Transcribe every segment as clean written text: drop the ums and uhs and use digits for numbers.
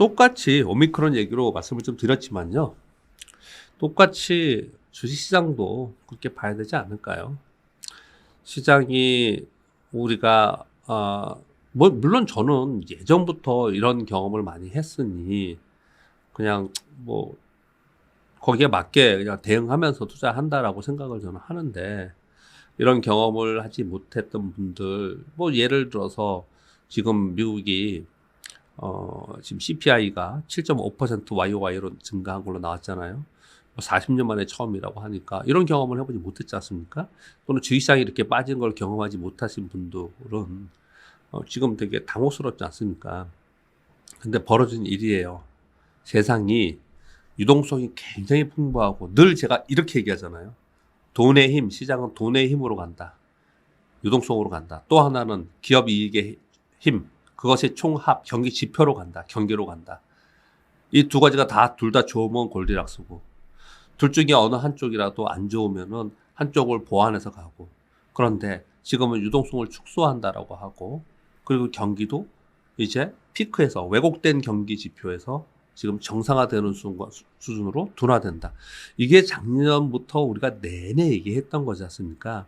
똑같이 오미크론 얘기로 말씀을 좀 드렸지만요. 똑같이 주식시장도 그렇게 봐야 되지 않을까요? 시장이 우리가 뭐 물론 저는 예전부터 이런 경험을 많이 했으니 그냥 뭐 거기에 맞게 그냥 대응하면서 투자한다라고 생각을 저는 하는데, 이런 경험을 하지 못했던 분들, 뭐 예를 들어서 지금 미국이 지금 CPI가 7.5% YOY로 증가한 걸로 나왔잖아요. 40년 만에 처음이라고 하니까 이런 경험을 해보지 못했지 않습니까? 또는 주식시장이 이렇게 빠진 걸 경험하지 못하신 분들은 지금 되게 당혹스럽지 않습니까? 근데 벌어진 일이에요. 세상이 유동성이 굉장히 풍부하고, 늘 제가 이렇게 얘기하잖아요. 돈의 힘, 시장은 돈의 힘으로 간다. 유동성으로 간다. 또 하나는 기업 이익의 힘, 그것의 총합, 경기 지표로 간다. 경기로 간다. 이 두 가지가 둘 다 좋으면 골디락스고, 둘 중에 어느 한쪽이라도 안 좋으면은 한쪽을 보완해서 가고, 그런데 지금은 유동성을 축소한다라고 하고, 그리고 경기도 이제 피크에서, 왜곡된 경기 지표에서 지금 정상화되는 수준으로 둔화된다. 이게 작년부터 우리가 내내 얘기했던 거지 않습니까?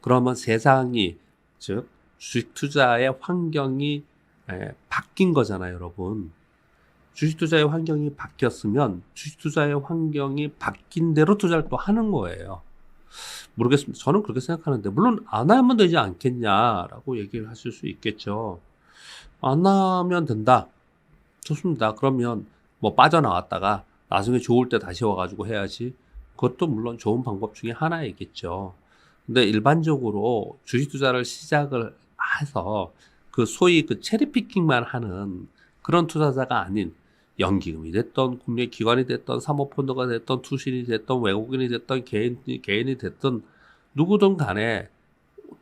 그러면 세상이, 즉 주식 투자의 환경이 바뀐 거잖아요, 여러분. 주식 투자의 환경이 바뀌었으면 주식 투자의 환경이 바뀐 대로 투자를 또 하는 거예요. 모르겠습니다. 저는 그렇게 생각하는데, 물론 안 하면 되지 않겠냐라고 얘기를 하실 수 있겠죠. 안 하면 된다. 좋습니다. 그러면 뭐 빠져나왔다가 나중에 좋을 때 다시 와가지고 해야지. 그것도 물론 좋은 방법 중에 하나이겠죠. 근데 일반적으로 주식 투자를 시작을 해서 그 소위 그 체리피킹만 하는 그런 투자자가 아닌, 연기금이 됐던, 금융기관이 됐던, 사모펀드가 됐던, 투신이 됐던, 외국인이 됐던, 개인이 됐던, 누구든 간에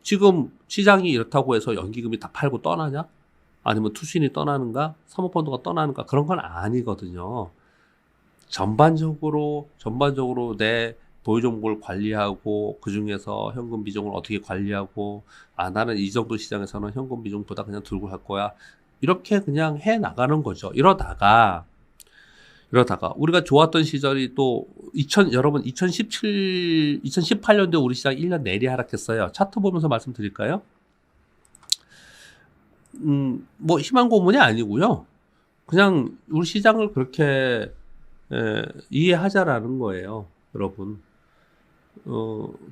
지금 시장이 이렇다고 해서 연기금이 다 팔고 떠나냐? 아니면 투신이 떠나는가? 사모펀드가 떠나는가? 그런 건 아니거든요. 전반적으로 내 보유 종목을 관리하고, 그 중에서 현금 비중을 어떻게 관리하고, 나는 이 정도 시장에서는 현금 비중보다 그냥 들고 갈 거야. 이렇게 그냥 해 나가는 거죠. 이러다가 우리가 좋았던 시절이 또 여러분 2018년도에 우리 시장 1년 내리 하락했어요. 차트 보면서 말씀드릴까요? 뭐 희망 고문이 아니고요. 그냥 우리 시장을 그렇게 이해하자라는 거예요, 여러분.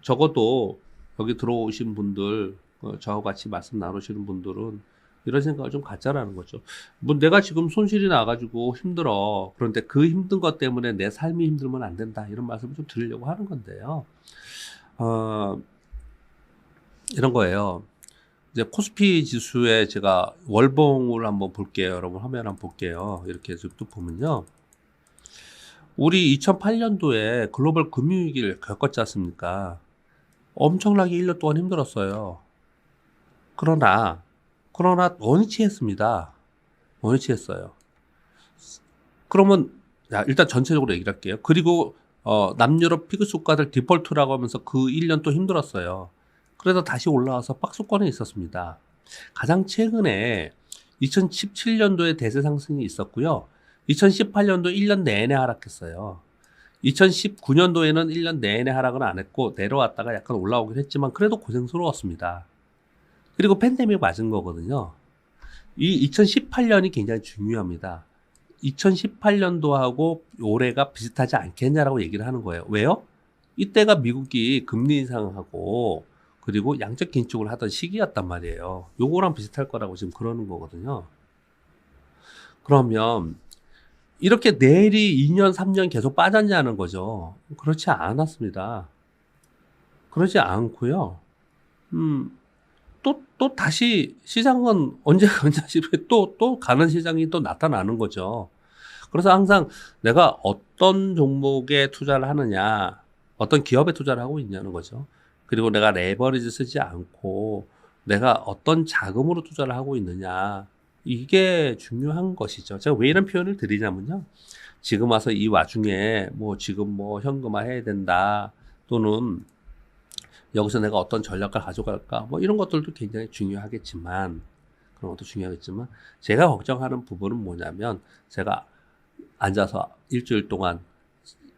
적어도 여기 들어오신 분들, 저하고 같이 말씀 나누시는 분들은 이런 생각을 좀 갖자라는 거죠. 뭐 내가 지금 손실이 나가지고 힘들어. 그런데 그 힘든 것 때문에 내 삶이 힘들면 안 된다. 이런 말씀을 좀 드리려고 하는 건데요. 이런 거예요. 이제 코스피 지수에 제가 월봉을 한번 볼게요. 여러분 화면 한번 볼게요. 이렇게 해서 또 보면요. 우리 2008년도에 글로벌 금융위기를 겪었지 않습니까? 엄청나게 1년 동안 힘들었어요. 그러나 원위치했습니다. 원위치했어요. 그러면 일단 전체적으로 얘기를 할게요. 그리고 남유럽 피그 수가들 디폴트라고 하면서 그 1년 또 힘들었어요. 그래서 다시 올라와서 박스권에 있었습니다. 가장 최근에 2017년도에 대세 상승이 있었고요. 2018년도 1년 내내 하락했어요. 2019년도에는 1년 내내 하락은 안 했고 내려왔다가 약간 올라오긴 했지만 그래도 고생스러웠습니다. 그리고 팬데믹 맞은 거거든요. 이 2018년이 굉장히 중요합니다. 2018년도하고 올해가 비슷하지 않겠냐라고 얘기를 하는 거예요. 왜요? 이때가 미국이 금리 인상하고 그리고 양적 긴축을 하던 시기였단 말이에요. 요거랑 비슷할 거라고 지금 그러는 거거든요. 그러면 이렇게 내일이 2년, 3년 계속 빠졌냐는 거죠. 그렇지 않았습니다. 그러지 않고요. 또 다시 시장은 언제 가냐시 또 가는 시장이 또 나타나는 거죠. 그래서 항상 내가 어떤 종목에 투자를 하느냐, 어떤 기업에 투자를 하고 있냐는 거죠. 그리고 내가 레버리지 쓰지 않고 내가 어떤 자금으로 투자를 하고 있느냐, 이게 중요한 것이죠. 제가 왜 이런 표현을 드리냐면요. 지금 와서 이 와중에 지금 현금화 해야 된다, 또는 여기서 내가 어떤 전략을 가져갈까, 이런 것들도 굉장히 중요하겠지만, 그런 것도 중요하겠지만 제가 걱정하는 부분은 뭐냐면 제가 앉아서 일주일 동안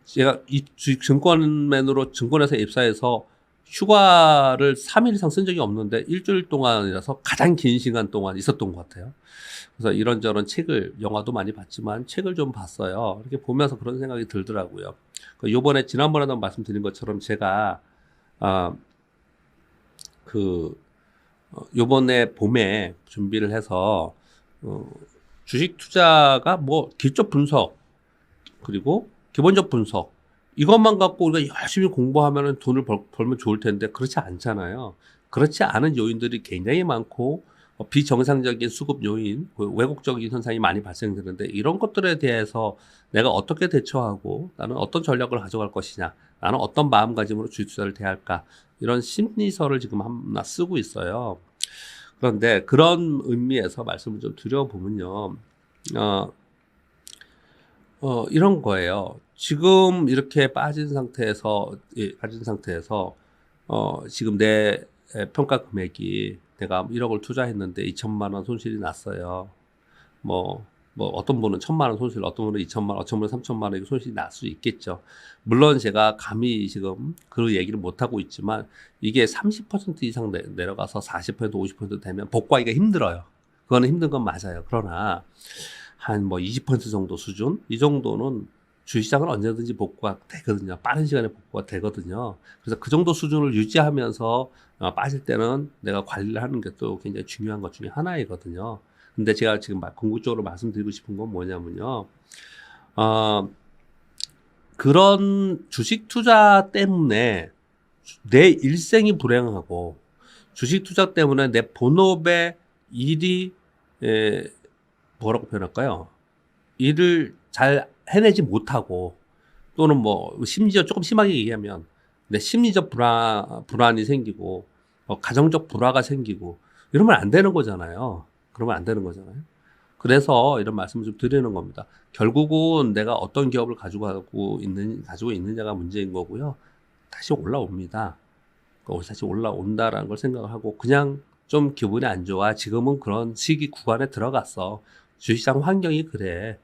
제가 이 증권맨으로 증권회사에 입사해서 휴가를 3일 이상 쓴 적이 없는데 일주일 동안이라서 가장 긴 시간 동안 있었던 것 같아요. 그래서 이런저런 책을, 영화도 많이 봤지만 책을 좀 봤어요. 이렇게 보면서 그런 생각이 들더라고요. 요번에 지난번에도 말씀드린 것처럼 제가 요번에 봄에 준비를 해서 주식 투자가 뭐 기초 분석 그리고 기본적 분석 이것만 갖고 우리가 열심히 공부하면 돈을 벌면 좋을 텐데 그렇지 않잖아요. 그렇지 않은 요인들이 굉장히 많고 비정상적인 수급 요인, 왜곡적인 현상이 많이 발생되는데 이런 것들에 대해서 내가 어떻게 대처하고 나는 어떤 전략을 가져갈 것이냐, 나는 어떤 마음가짐으로 주식 투자를 대할까 이런 심리서를 지금 하나 쓰고 있어요. 그런데 그런 의미에서 말씀을 좀 드려보면요. 이런 거예요. 지금 이렇게 빠진 상태에서 지금 내 평가 금액이 내가 1억을 투자했는데 2천만 원 손실이 났어요. 뭐 어떤 분은 1,000만 원 손실, 어떤 분은 2천만 원, 어떤 분은 3천만 원 손실이 날 수 있겠죠. 물론 제가 감히 지금 그 얘기를 못 하고 있지만 이게 30% 이상 내려가서 40%, 50% 되면 복구하기가 힘들어요. 그거는 힘든 건 맞아요. 그러나 한 뭐 20% 정도 수준? 이 정도는 주식시장은 언제든지 복구가 되거든요. 빠른 시간에 복구가 되거든요. 그래서 그 정도 수준을 유지하면서 빠질 때는 내가 관리를 하는 게 또 굉장히 중요한 것 중에 하나이거든요. 근데 제가 지금 궁극적으로 말씀드리고 싶은 건 뭐냐면요. 그런 주식 투자 때문에 내 일생이 불행하고 주식 투자 때문에 내 본업의 일이 뭐라고 표현할까요? 일을 잘 해내지 못하고 또는 뭐 심지어 조금 심하게 얘기하면 내 심리적 불안이 생기고 가정적 불화가 생기고 이러면 안 되는 거잖아요. 그러면 안 되는 거잖아요. 그래서 이런 말씀을 좀 드리는 겁니다. 결국은 내가 어떤 기업을 가지고 있느냐가 문제인 거고요. 다시 올라옵니다. 다시 올라온다라는 걸 생각하고 그냥 좀 기분이 안 좋아. 지금은 그런 시기 구간에 들어갔어. 주식시장 환경이 그래.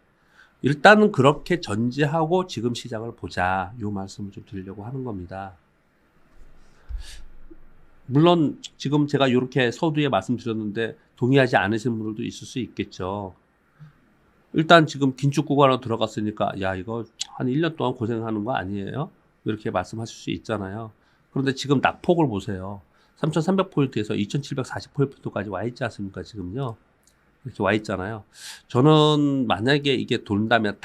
일단은 그렇게 전제하고 지금 시장을 보자. 이 말씀을 좀 드리려고 하는 겁니다. 물론 지금 제가 이렇게 서두에 말씀드렸는데 동의하지 않으시는 분들도 있을 수 있겠죠. 일단 지금 긴축 구간으로 들어갔으니까 야 이거 한 1년 동안 고생하는 거 아니에요? 이렇게 말씀하실 수 있잖아요. 그런데 지금 낙폭을 보세요. 3,300포인트에서 2,740포인트까지 와 있지 않습니까? 지금요. 이렇게 와 있잖아요. 저는 만약에 이게 돈다면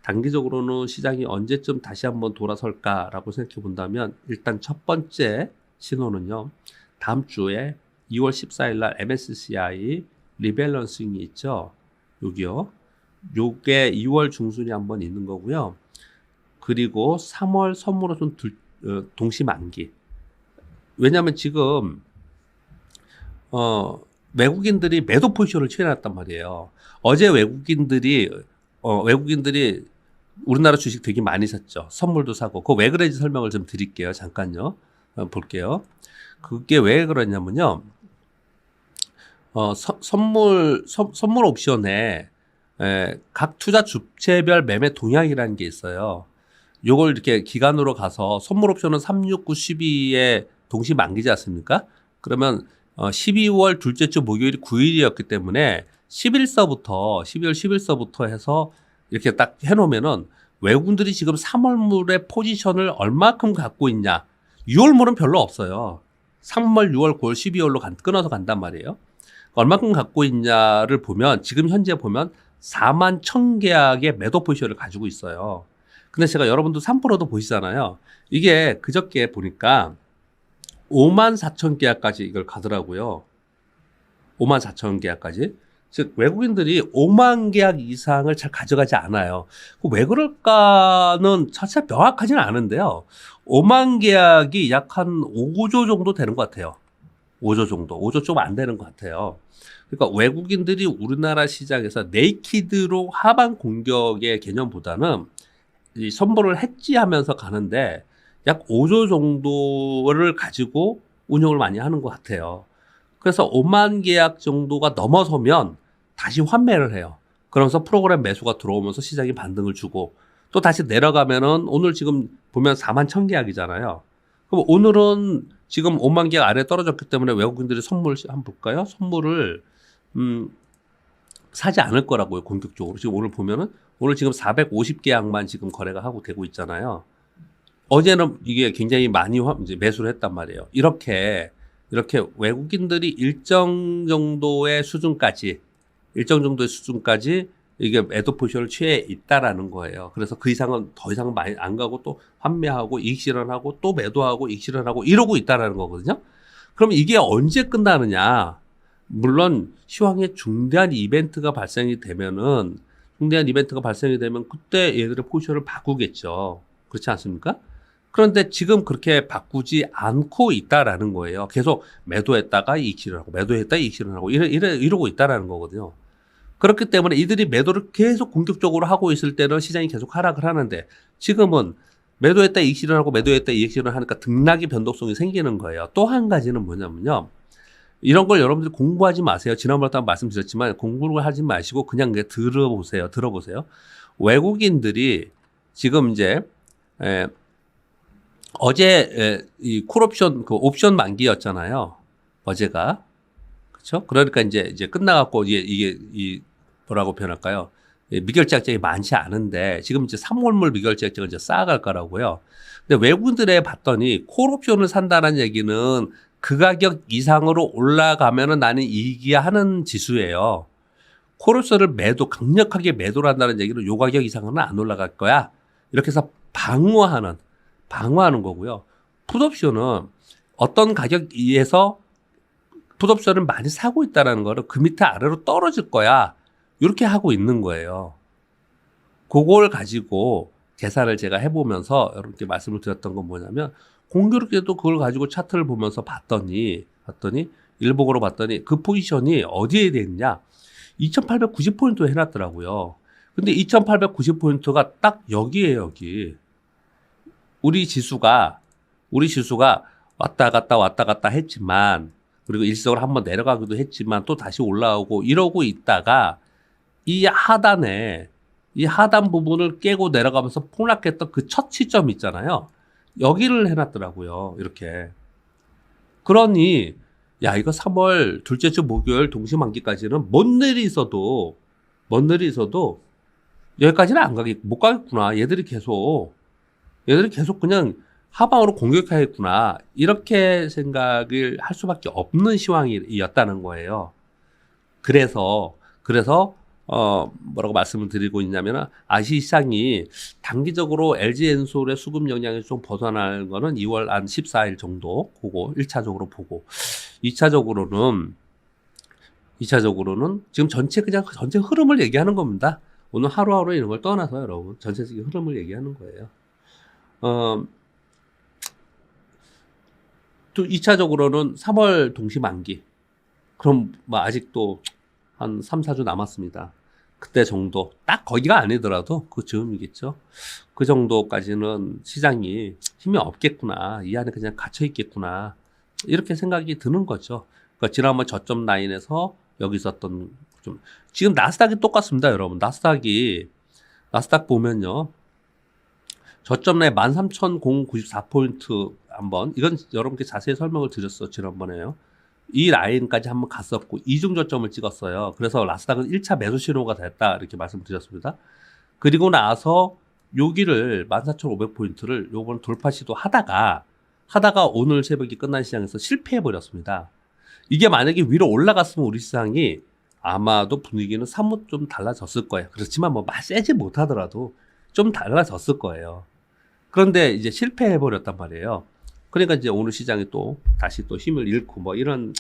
단기적으로는 시장이 언제쯤 다시 한번 돌아설까라고 생각해 본다면 일단 첫 번째 신호는요. 다음 주에 2월 14일 날 MSCI 리밸런싱이 있죠. 여기요. 요게 2월 중순에 한번 있는 거고요. 그리고 3월 선물호선 동시 만기. 왜냐하면 지금 외국인들이 매도 포지션을 취해놨단 말이에요. 어제 외국인들이 우리나라 주식 되게 많이 샀죠. 선물도 사고. 그거 왜 그런지 설명을 좀 드릴게요. 잠깐요. 볼게요. 그게 왜 그러냐면요. 선물 옵션에 각 투자 주체별 매매 동향이라는 게 있어요. 요걸 이렇게 기간으로 가서 선물 옵션은 3, 6, 9, 12에 동시 만기지 않습니까? 그러면 12월 둘째 주 목요일이 9일이었기 때문에 12월 11일서부터 해서 이렇게 딱 해놓으면은 외국인들이 지금 3월물의 포지션을 얼마큼 갖고 있냐. 6월물은 별로 없어요. 3월, 6월, 9월, 12월로 끊어서 간단 말이에요. 얼마큼 갖고 있냐를 보면 지금 현재 보면 4만 1,000계약의 매도 포지션을 가지고 있어요. 근데 제가 여러분도 3%도 보시잖아요. 이게 그저께 보니까 5만 4천 계약까지 이걸 가더라고요. 5만 4천 계약까지. 즉 외국인들이 5만 계약 이상을 잘 가져가지 않아요. 왜 그럴까는 사실 명확하지는 않은데요. 5만 계약이 약 한 5조 정도 되는 것 같아요. 5조 정도. 5조 좀 안 되는 것 같아요. 그러니까 외국인들이 우리나라 시장에서 네이키드로 하방 공격의 개념보다는 이 선물을 해지하면서 가는데 약 5조 정도를 가지고 운영을 많이 하는 것 같아요. 그래서 5만 계약 정도가 넘어서면 다시 환매를 해요. 그러면서 프로그램 매수가 들어오면서 시장이 반등을 주고 또 다시 내려가면은 오늘 지금 보면 4만 1천 계약이잖아요. 그럼 오늘은 지금 5만 계약 아래 떨어졌기 때문에 외국인들이 선물 한번 볼까요? 선물을 사지 않을 거라고요, 공격적으로. 지금 오늘 보면은 오늘 지금 450계약만 지금 거래가 하고 되고 있잖아요. 어제는 이게 굉장히 많이 이제 매수를 했단 말이에요. 이렇게 외국인들이 일정 정도의 수준까지 이게 매도 포지션을 취해 있다라는 거예요. 그래서 그 이상은 더 이상은 많이 안 가고 또 환매하고 이익 실현하고 또 매도하고 이익 실현하고 이러고 있다라는 거거든요. 그럼 이게 언제 끝나느냐? 물론 시황에 중대한 이벤트가 발생이 되면 그때 얘들의 포지션을 바꾸겠죠. 그렇지 않습니까? 그런데 지금 그렇게 바꾸지 않고 있다라는 거예요. 계속 매도했다가 이익 실현하고 매도했다가 이익 실현하고 이러고 있다라는 거거든요. 그렇기 때문에 이들이 매도를 계속 공격적으로 하고 있을 때는 시장이 계속 하락을 하는데 지금은 매도했다 이익 실현하고 매도했다 이익 실현하니까 등락의 변동성이 생기는 거예요. 또 한 가지는 뭐냐면요. 이런 걸 여러분들 공부하지 마세요. 지난번에도 말씀드렸지만 공부를 하지 마시고 그냥 들어보세요. 외국인들이 지금 이제 어제 이 콜옵션 그 옵션 만기였잖아요. 어제가. 그렇죠? 그러니까 이제 끝나갖고 이게 뭐라고 표현할까요? 미결제약정이 많지 않은데 지금 이제 3월물 미결제약정을 이제 쌓아갈 거라고요. 근데 외국인들에 봤더니 콜옵션을 산다는 얘기는 그 가격 이상으로 올라가면은 나는 이익이야 하는 지수예요. 콜옵션을 강력하게 매도를 한다는 얘기는 요 가격 이상은 안 올라갈 거야. 이렇게 해서 방어하는 거고요. 풋옵션은 어떤 가격 이에서 풋옵션을 많이 사고 있다는 거를 그 밑에 아래로 떨어질 거야. 이렇게 하고 있는 거예요. 그걸 가지고 계산을 제가 해보면서 여러분께 말씀을 드렸던 건 뭐냐면 공교롭게도 그걸 가지고 차트를 보면서 봤더니 일봉으로 봤더니 그 포지션이 어디에 돼 있냐? 2890포인트에 해놨더라고요. 근데 2890포인트가 딱 여기에요, 여기. 우리 지수가 왔다 갔다 했지만 그리고 일시적으로 한번 내려가기도 했지만 또 다시 올라오고 이러고 있다가 이 하단 부분을 깨고 내려가면서 폭락했던 그 첫 시점 있잖아요. 여기를 해놨더라고요. 이렇게. 그러니 야 이거 3월 둘째 주 목요일 동시만기까지는 뭔 일이 있어도 여기까지는 못 가겠구나. 얘들이 계속 그냥 하방으로 공격하겠구나. 이렇게 생각을 할 수밖에 없는 시황이었다는 거예요. 그래서 뭐라고 말씀을 드리고 있냐면 아시 시장이 단기적으로 LG엔솔의 수급 영향이 좀 벗어날 거는 2월 한 14일 정도 그거 1차적으로 보고 2차적으로는 지금 전체 흐름을 얘기하는 겁니다. 오늘 하루하루 이런 걸 떠나서 여러분 전체적인 흐름을 얘기하는 거예요. 또 2차적으로는 3월 동시만기. 그럼 뭐 아직도 한 3, 4주 남았습니다. 그때 정도 딱 거기가 아니더라도 그 즈음이겠죠. 그 정도까지는 시장이 힘이 없겠구나. 이 안에 그냥 갇혀 있겠구나. 이렇게 생각이 드는 거죠. 그러니까 지난번 저점 라인에서 여기 있었던 지금 나스닥이 똑같습니다, 여러분. 나스닥 보면요. 저점 내 13,094포인트 한번 이건 여러분께 자세히 설명을 드렸어 지난번에요. 이 라인까지 한번 갔었고 이중 저점을 찍었어요. 그래서 나스닥은 1차 매수 신호가 됐다 이렇게 말씀드렸습니다. 그리고 나서 여기를 14,500포인트를 요번 돌파 시도 하다가 오늘 새벽에 끝난 시장에서 실패해 버렸습니다. 이게 만약에 위로 올라갔으면 우리 시장이 아마도 분위기는 사뭇 좀 달라졌을 거예요. 그렇지만 뭐 세지 못하더라도 좀 달라졌을 거예요. 그런데 이제 실패해 버렸단 말이에요. 그러니까 이제 오늘 시장이 다시 힘을 잃고 뭐 이런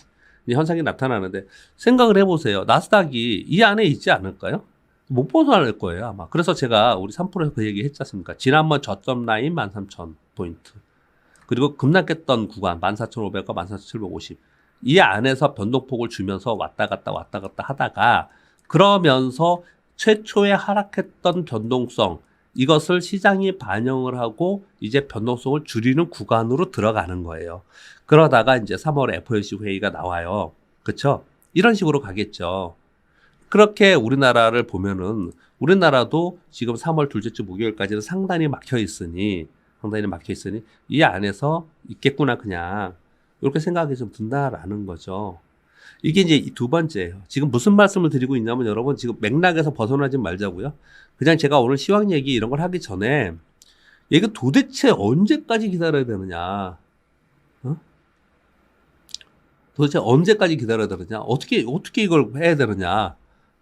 현상이 나타나는데 생각을 해보세요. 나스닥이 이 안에 있지 않을까요? 못 벗어날 거예요, 아마. 그래서 제가 우리 3%에서 그 얘기 했지 않습니까? 지난번 저점 라인 13,000포인트. 그리고 급락했던 구간 14,500과 14,750. 이 안에서 변동폭을 주면서 왔다 갔다 하다가 그러면서 최초에 하락했던 변동성 이것을 시장이 반영을 하고 이제 변동성을 줄이는 구간으로 들어가는 거예요. 그러다가 이제 3월 FOMC 회의가 나와요. 그쵸? 이런 식으로 가겠죠. 그렇게 우리나라를 보면은 우리나라도 지금 3월 둘째 주 목요일까지는 상당히 막혀 있으니 이 안에서 있겠구나 그냥 이렇게 생각이 좀 든다라는 거죠. 이게 이제 두 번째예요. 지금 무슨 말씀을 드리고 있냐면 여러분 지금 맥락에서 벗어나지 말자고요. 그냥 제가 오늘 시황 얘기 이런 걸 하기 전에 이게 도대체 언제까지 기다려야 되느냐? 어? 도대체 언제까지 기다려야 되느냐? 어떻게 이걸 해야 되느냐?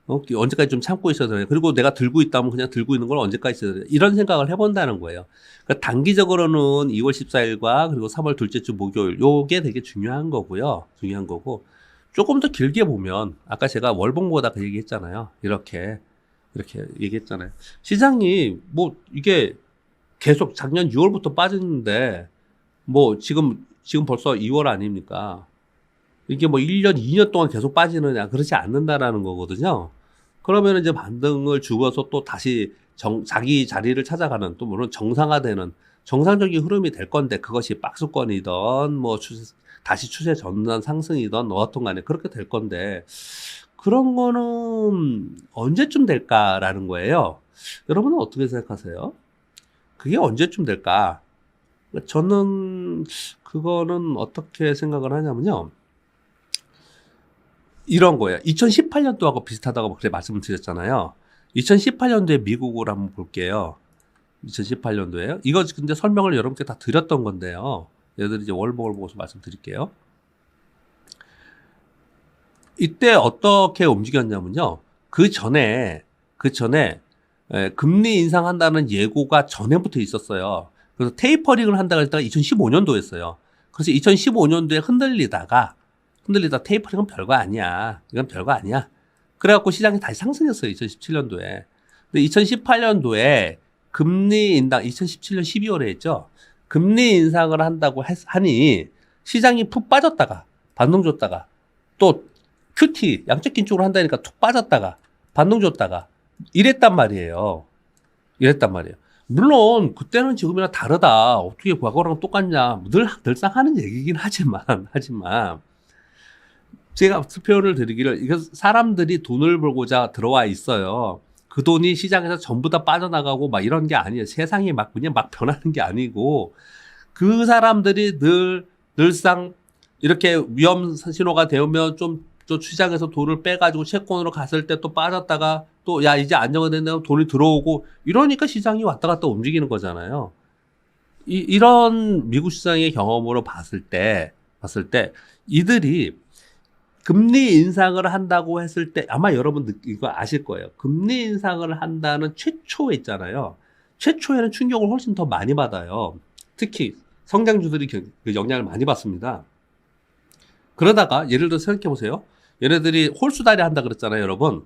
언제까지 좀 참고 있어야 되냐? 그리고 내가 들고 있다면 그냥 들고 있는 걸 언제까지 있어야 되냐? 이런 생각을 해본다는 거예요. 그러니까 단기적으로는 2월 14일과 그리고 3월 둘째 주 목요일 요게 되게 중요한 거고요. 중요한 거고 조금 더 길게 보면 아까 제가 월봉보다 그 얘기했잖아요. 이렇게 얘기했잖아요. 시장이 뭐 이게 계속 작년 6월부터 빠졌는데 뭐 지금 벌써 2월 아닙니까? 이게 뭐 1년, 2년 동안 계속 빠지느냐 그렇지 않는다라는 거거든요. 그러면 이제 반등을 주고서 또 다시 자기 자리를 찾아가는 또 물론 정상화되는 정상적인 흐름이 될 건데 그것이 박스권이든 뭐 다시 추세 전환 상승이든 어떤 간에 그렇게 될 건데 그런 거는 언제쯤 될까라는 거예요. 여러분은 어떻게 생각하세요? 그게 언제쯤 될까? 저는 그거는 어떻게 생각을 하냐면요. 이런 거예요. 2018년도하고 비슷하다고 그렇게 말씀을 드렸잖아요. 2018년도에 미국을 한번 볼게요. 2018년도에요. 이거 근데 설명을 여러분께 다 드렸던 건데요. 얘들이 이제 월봉을 보고서 말씀드릴게요. 이때 어떻게 움직였냐면요. 그 전에 금리 인상한다는 예고가 전에부터 있었어요. 그래서 테이퍼링을 한다고 했다가 2015년도에 했어요. 그래서 2015년도에 흔들리다 테이퍼링은 별거 아니야. 이건 별거 아니야. 그래갖고 시장이 다시 상승했어요. 2017년도에. 근데 2018년도에 금리 인상, 2017년 12월에 했죠. 금리 인상을 한다고 하니 시장이 푹 빠졌다가 반동 줬다가 또 QT 양적 긴축을 한다니까 툭 빠졌다가 반동 줬다가 이랬단 말이에요. 물론 그때는 지금이랑 다르다. 어떻게 과거랑 똑같냐. 늘상 하는 얘기긴 하지만 제가 표현을 드리기를 이게 사람들이 돈을 벌고자 들어와 있어요. 그 돈이 시장에서 전부 다 빠져나가고 막 이런 게 아니에요. 세상이 막 그냥 막 변하는 게 아니고 그 사람들이 늘상 이렇게 위험 신호가 되면 좀 시장에서 돈을 빼가지고 채권으로 갔을 때 또 빠졌다가 또 야 이제 안정화 된다면 돈이 들어오고 이러니까 시장이 왔다 갔다 움직이는 거잖아요. 이런 미국 시장의 경험으로 봤을 때 이들이 금리 인상을 한다고 했을 때 아마 여러분 이거 아실 거예요. 금리 인상을 한다는 최초에 있잖아요. 최초에는 충격을 훨씬 더 많이 받아요. 특히 성장주들이 그 영향을 많이 받습니다. 그러다가 예를 들어 생각해 보세요. 얘네들이 홀수다리 한다 그랬잖아요, 여러분.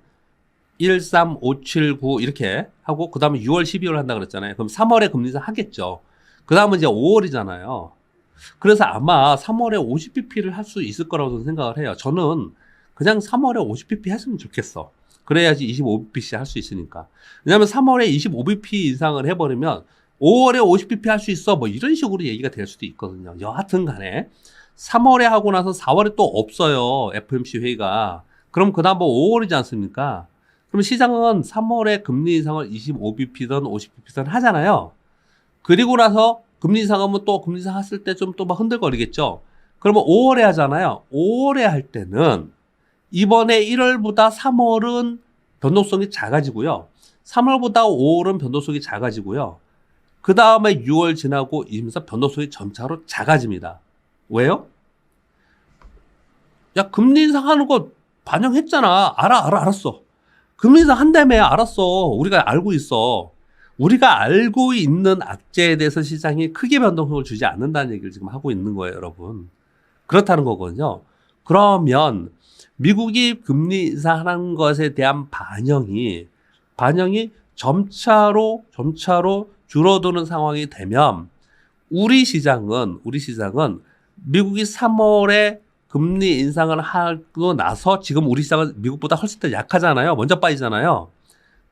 1, 3, 5, 7, 9 이렇게 하고 그 다음에 6월, 12월 한다 그랬잖아요. 그럼 3월에 금리 인상 하겠죠. 그 다음은 이제 5월이잖아요. 그래서 아마 3월에 50bp를 할 수 있을 거라고 생각을 해요. 저는 그냥 3월에 50bp 했으면 좋겠어. 그래야지 25bp씩 할 수 있으니까. 왜냐면 3월에 25bp 인상을 해버리면 5월에 50bp 할 수 있어. 뭐 이런 식으로 얘기가 될 수도 있거든요. 여하튼 간에 3월에 하고 나서 4월에 또 없어요. FOMC 회의가. 그럼 그 다음 뭐 5월이지 않습니까? 그럼 시장은 3월에 금리 인상을 25bp든 50bp든 하잖아요. 그리고 나서 금리 인상하면 또 금리 인상 했을 때 좀 또 막 흔들거리겠죠. 그러면 5월에 하잖아요. 5월에 할 때는 이번에 1월보다 3월은 변동성이 작아지고요. 3월보다 5월은 변동성이 작아지고요. 그 다음에 6월 지나고 이면서 변동성이 점차로 작아집니다. 왜요? 야, 금리 인상하는 거 반영했잖아. 알았어. 금리 인상 한다며. 알았어. 우리가 알고 있어. 우리가 알고 있는 악재에 대해서 시장이 크게 변동성을 주지 않는다는 얘기를 지금 하고 있는 거예요, 여러분. 그렇다는 거거든요. 그러면 미국이 금리 인상하는 것에 대한 반영이 점차로 줄어드는 상황이 되면 우리 시장은 미국이 3월에 금리 인상을 하고 나서 지금 우리 시장은 미국보다 훨씬 더 약하잖아요. 먼저 빠지잖아요.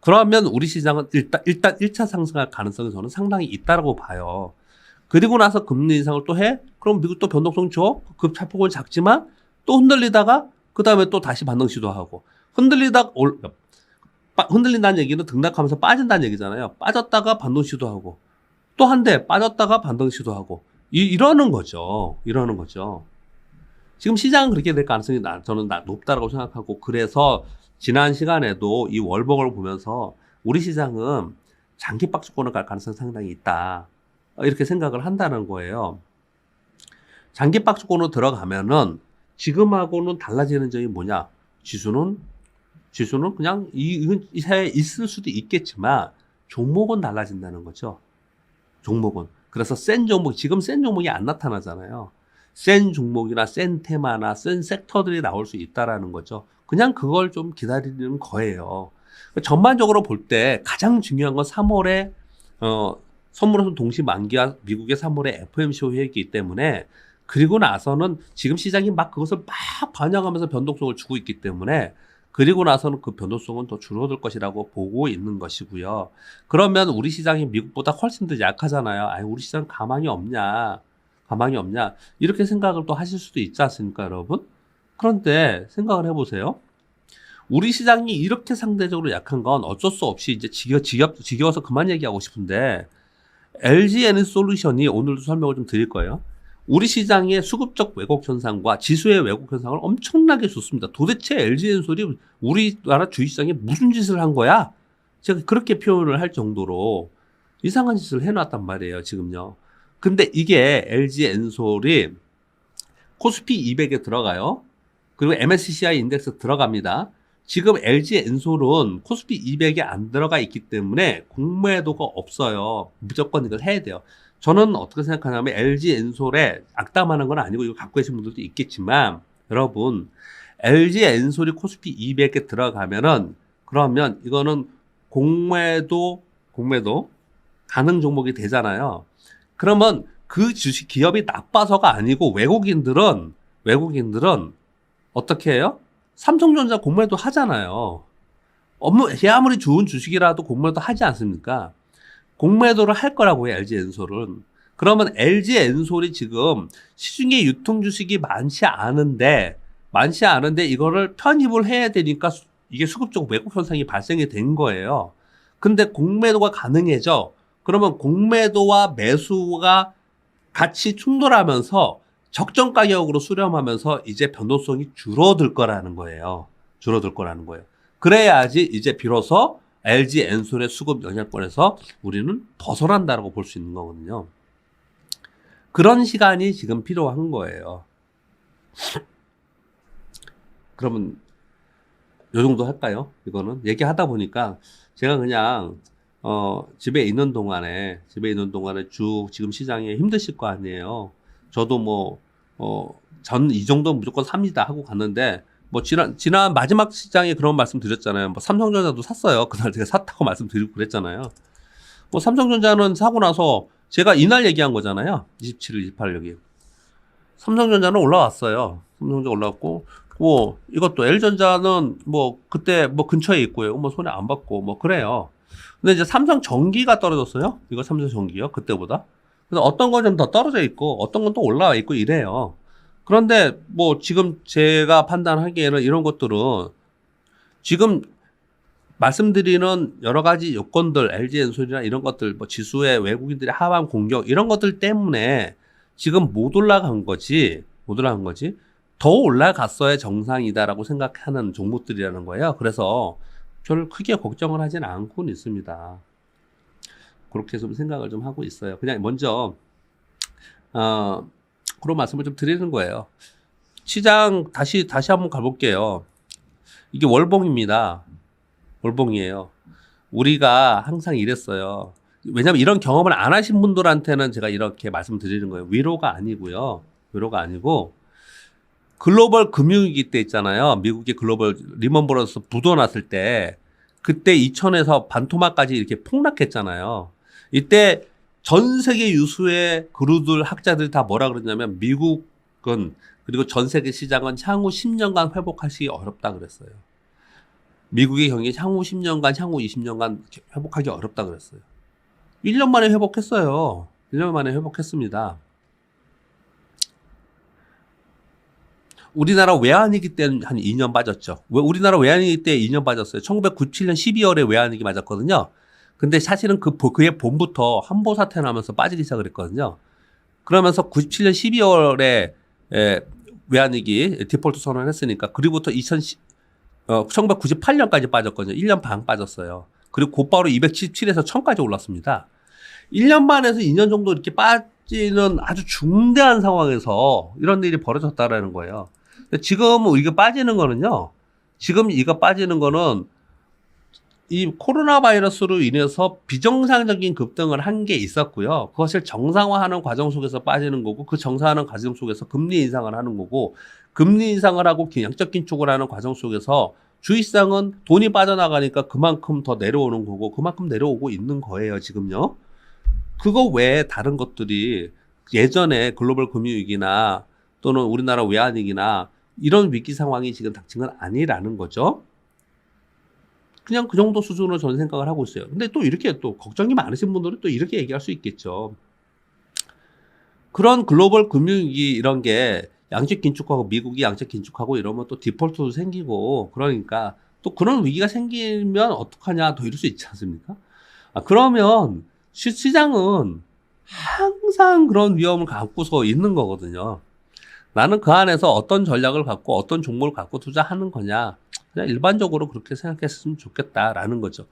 그러면 우리 시장은 일단 1차 상승할 가능성이 저는 상당히 있다고 봐요. 그리고 나서 금리 인상을 또 해? 그럼 미국 또 변동성 줘? 그 차폭은 작지만 또 흔들리다가 그 다음에 또 다시 반등 시도하고 흔들린다는 얘기는 등락하면서 빠진다는 얘기잖아요. 빠졌다가 반등 시도하고 또 한 대 빠졌다가 반등 시도하고 이러는 거죠. 이러는 거죠. 지금 시장은 그렇게 될 가능성이 저는 높다라고 생각하고, 그래서 지난 시간에도 이 월봉을 보면서 우리 시장은 장기 박스권을 갈 가능성이 상당히 있다, 이렇게 생각을 한다는 거예요. 장기 박스권으로 들어가면은 지금하고는 달라지는 점이 뭐냐? 지수는 그냥 이 사회에 있을 수도 있겠지만 종목은 달라진다는 거죠. 종목은. 그래서 센 종목, 지금 센 종목이 안 나타나잖아요. 센 종목이나 센 테마나 센 섹터들이 나올 수 있다라는 거죠. 그냥 그걸 좀 기다리는 거예요. 전반적으로 볼 때 가장 중요한 건 3월에 선물에서 동시 만기와 미국의 3월에 FOMC 회의이기 때문에, 그리고 나서는 지금 시장이 막 그것을 막 반영하면서 변동성을 주고 있기 때문에, 그리고 나서는 그 변동성은 더 줄어들 것이라고 보고 있는 것이고요. 그러면 우리 시장이 미국보다 훨씬 더 약하잖아요. 아니, 우리 시장 가망이 없냐, 이렇게 생각을 또 하실 수도 있지 않습니까, 여러분? 그런데 생각을 해보세요. 우리 시장이 이렇게 상대적으로 약한 건 어쩔 수 없이 이제 지겨워서 그만 얘기하고 싶은데, LG 에너솔루션이 오늘도 설명을 좀 드릴 거예요. 우리 시장의 수급적 왜곡 현상과 지수의 왜곡 현상을 엄청나게 줬습니다. 도대체 LG 에너솔이 우리나라 주식시장에 무슨 짓을 한 거야? 제가 그렇게 표현을 할 정도로 이상한 짓을 해놨단 말이에요, 지금요. 근데 이게 LG 엔솔이 코스피 200에 들어가요. 그리고 MSCI 인덱스 들어갑니다. 지금 LG 엔솔은 코스피 200에 안 들어가 있기 때문에 공매도가 없어요. 무조건 이걸 해야 돼요. 저는 어떻게 생각하냐면 LG 엔솔에 악담하는 건 아니고 이거 갖고 계신 분들도 있겠지만, 여러분, LG 엔솔이 코스피 200에 들어가면은, 그러면 이거는 공매도 가능 종목이 되잖아요. 그러면 그 주식 기업이 나빠서가 아니고 외국인들은 어떻게 해요? 삼성전자 공매도 하잖아요. 아무리 좋은 주식이라도 공매도 하지 않습니까? 공매도를 할 거라고 해요, LG 엔솔은. 그러면 LG 엔솔이 지금 시중에 유통 주식이 많지 않은데 이거를 편입을 해야 되니까 이게 수급적 왜곡 현상이 발생이 된 거예요. 근데 공매도가 가능해져. 그러면 공매도와 매수가 같이 충돌하면서 적정 가격으로 수렴하면서 이제 변동성이 줄어들 거라는 거예요. 그래야지 이제 비로소 LG 엔솔의 수급 영향권에서 우리는 벗어난다고 볼 수 있는 거거든요. 그런 시간이 지금 필요한 거예요. 그러면 요 정도 할까요? 이거는 얘기하다 보니까 제가 그냥 집에 있는 동안에 쭉 지금 시장에 힘드실 거 아니에요. 저도 전 이 정도 무조건 삽니다 하고 갔는데, 지난 마지막 시장에 그런 말씀 드렸잖아요. 삼성전자도 샀어요. 그날 제가 샀다고 말씀드리고 그랬잖아요. 삼성전자는 사고 나서 제가 이날 얘기한 거잖아요. 27일, 28일 여기. 삼성전자는 올라왔어요. 삼성전자 올라왔고, 이것도 L전자는 그때 근처에 있고요. 손에 안 받고, 그래요. 근데 이제 삼성전기가 떨어졌어요. 이거 삼성전기요. 그때보다. 그래서 어떤 건 좀 더 떨어져 있고, 어떤 건 또 올라와 있고 이래요. 그런데 지금 제가 판단하기에는 이런 것들은 지금 말씀드리는 여러 가지 요건들, LG 엔솔이나 이런 것들, 지수의 외국인들의 하방 공격, 이런 것들 때문에 지금 못 올라간 거지. 더 올라갔어야 정상이다라고 생각하는 종목들이라는 거예요. 그래서 별 크게 걱정을 하진 않고는 있습니다. 그렇게 좀 생각을 좀 하고 있어요. 그냥 먼저, 그런 말씀을 좀 드리는 거예요. 시장 다시 한번 가볼게요. 이게 월봉입니다. 월봉이에요. 우리가 항상 이랬어요. 왜냐면 이런 경험을 안 하신 분들한테는 제가 이렇게 말씀드리는 거예요. 위로가 아니고 글로벌 금융위기 때 있잖아요. 미국의 글로벌 리먼 브러더스 부도 났을 때, 그때 2000에서 반토막까지 이렇게 폭락했잖아요. 이때 전 세계 유수의 그루들 학자들이 다 뭐라 그랬냐면, 미국은, 그리고 전 세계 시장은 향후 10년간 회복하기 어렵다 그랬어요. 미국의 경우에 향후 10년간, 향후 20년간 회복하기 어렵다 그랬어요. 1년 만에 회복했어요. 1년 만에 회복했습니다. 우리나라 외환위기 때는 한 2년 빠졌죠. 왜 우리나라 외환위기 때 2년 빠졌어요. 1997년 12월에 외환위기 맞았거든요. 근데 사실은 그해 봄부터 한보 사태 나면서 빠지기 시작을 했거든요. 그러면서 97년 12월에 외환위기 디폴트 선언을 했으니까 그리고부터 1998년까지 빠졌거든요. 1년 반 빠졌어요. 그리고 곧바로 277에서 1000까지 올랐습니다. 1년 반에서 2년 정도 이렇게 빠지는 아주 중대한 상황에서 이런 일이 벌어졌다라는 거예요. 근데 지금 이거 빠지는 거는요. 지금 이거 빠지는 거는 이 코로나 바이러스로 인해서 비정상적인 급등을 한 게 있었고요. 그것을 정상화하는 과정 속에서 빠지는 거고 그 정상화하는 과정 속에서 금리 인상을 하는 거고 금리 인상을 하고 양적 긴축을 하는 과정 속에서 주식시장은 돈이 빠져나가니까 그만큼 더 내려오는 거고 그만큼 내려오고 있는 거예요. 지금요. 그거 외에 다른 것들이 예전에 글로벌 금융위기나 또는 우리나라 외환위기나 이런 위기 상황이 지금 닥친 건 아니라는 거죠. 그냥 그 정도 수준으로 저는 생각을 하고 있어요. 근데 또 이렇게 또 걱정이 많으신 분들은 또 이렇게 얘기할 수 있겠죠. 그런 글로벌 금융위기 이런 게 양적 긴축하고 미국이 양적 긴축하고 이러면 또 디폴트도 생기고 그러니까 또 그런 위기가 생기면 어떡하냐 더 이럴 수 있지 않습니까? 그러면 시장은 항상 그런 위험을 갖고서 있는 거거든요. 나는 그 안에서 어떤 전략을 갖고 어떤 종목을 갖고 투자하는 거냐. 그냥 일반적으로 그렇게 생각했으면 좋겠다라는 거죠.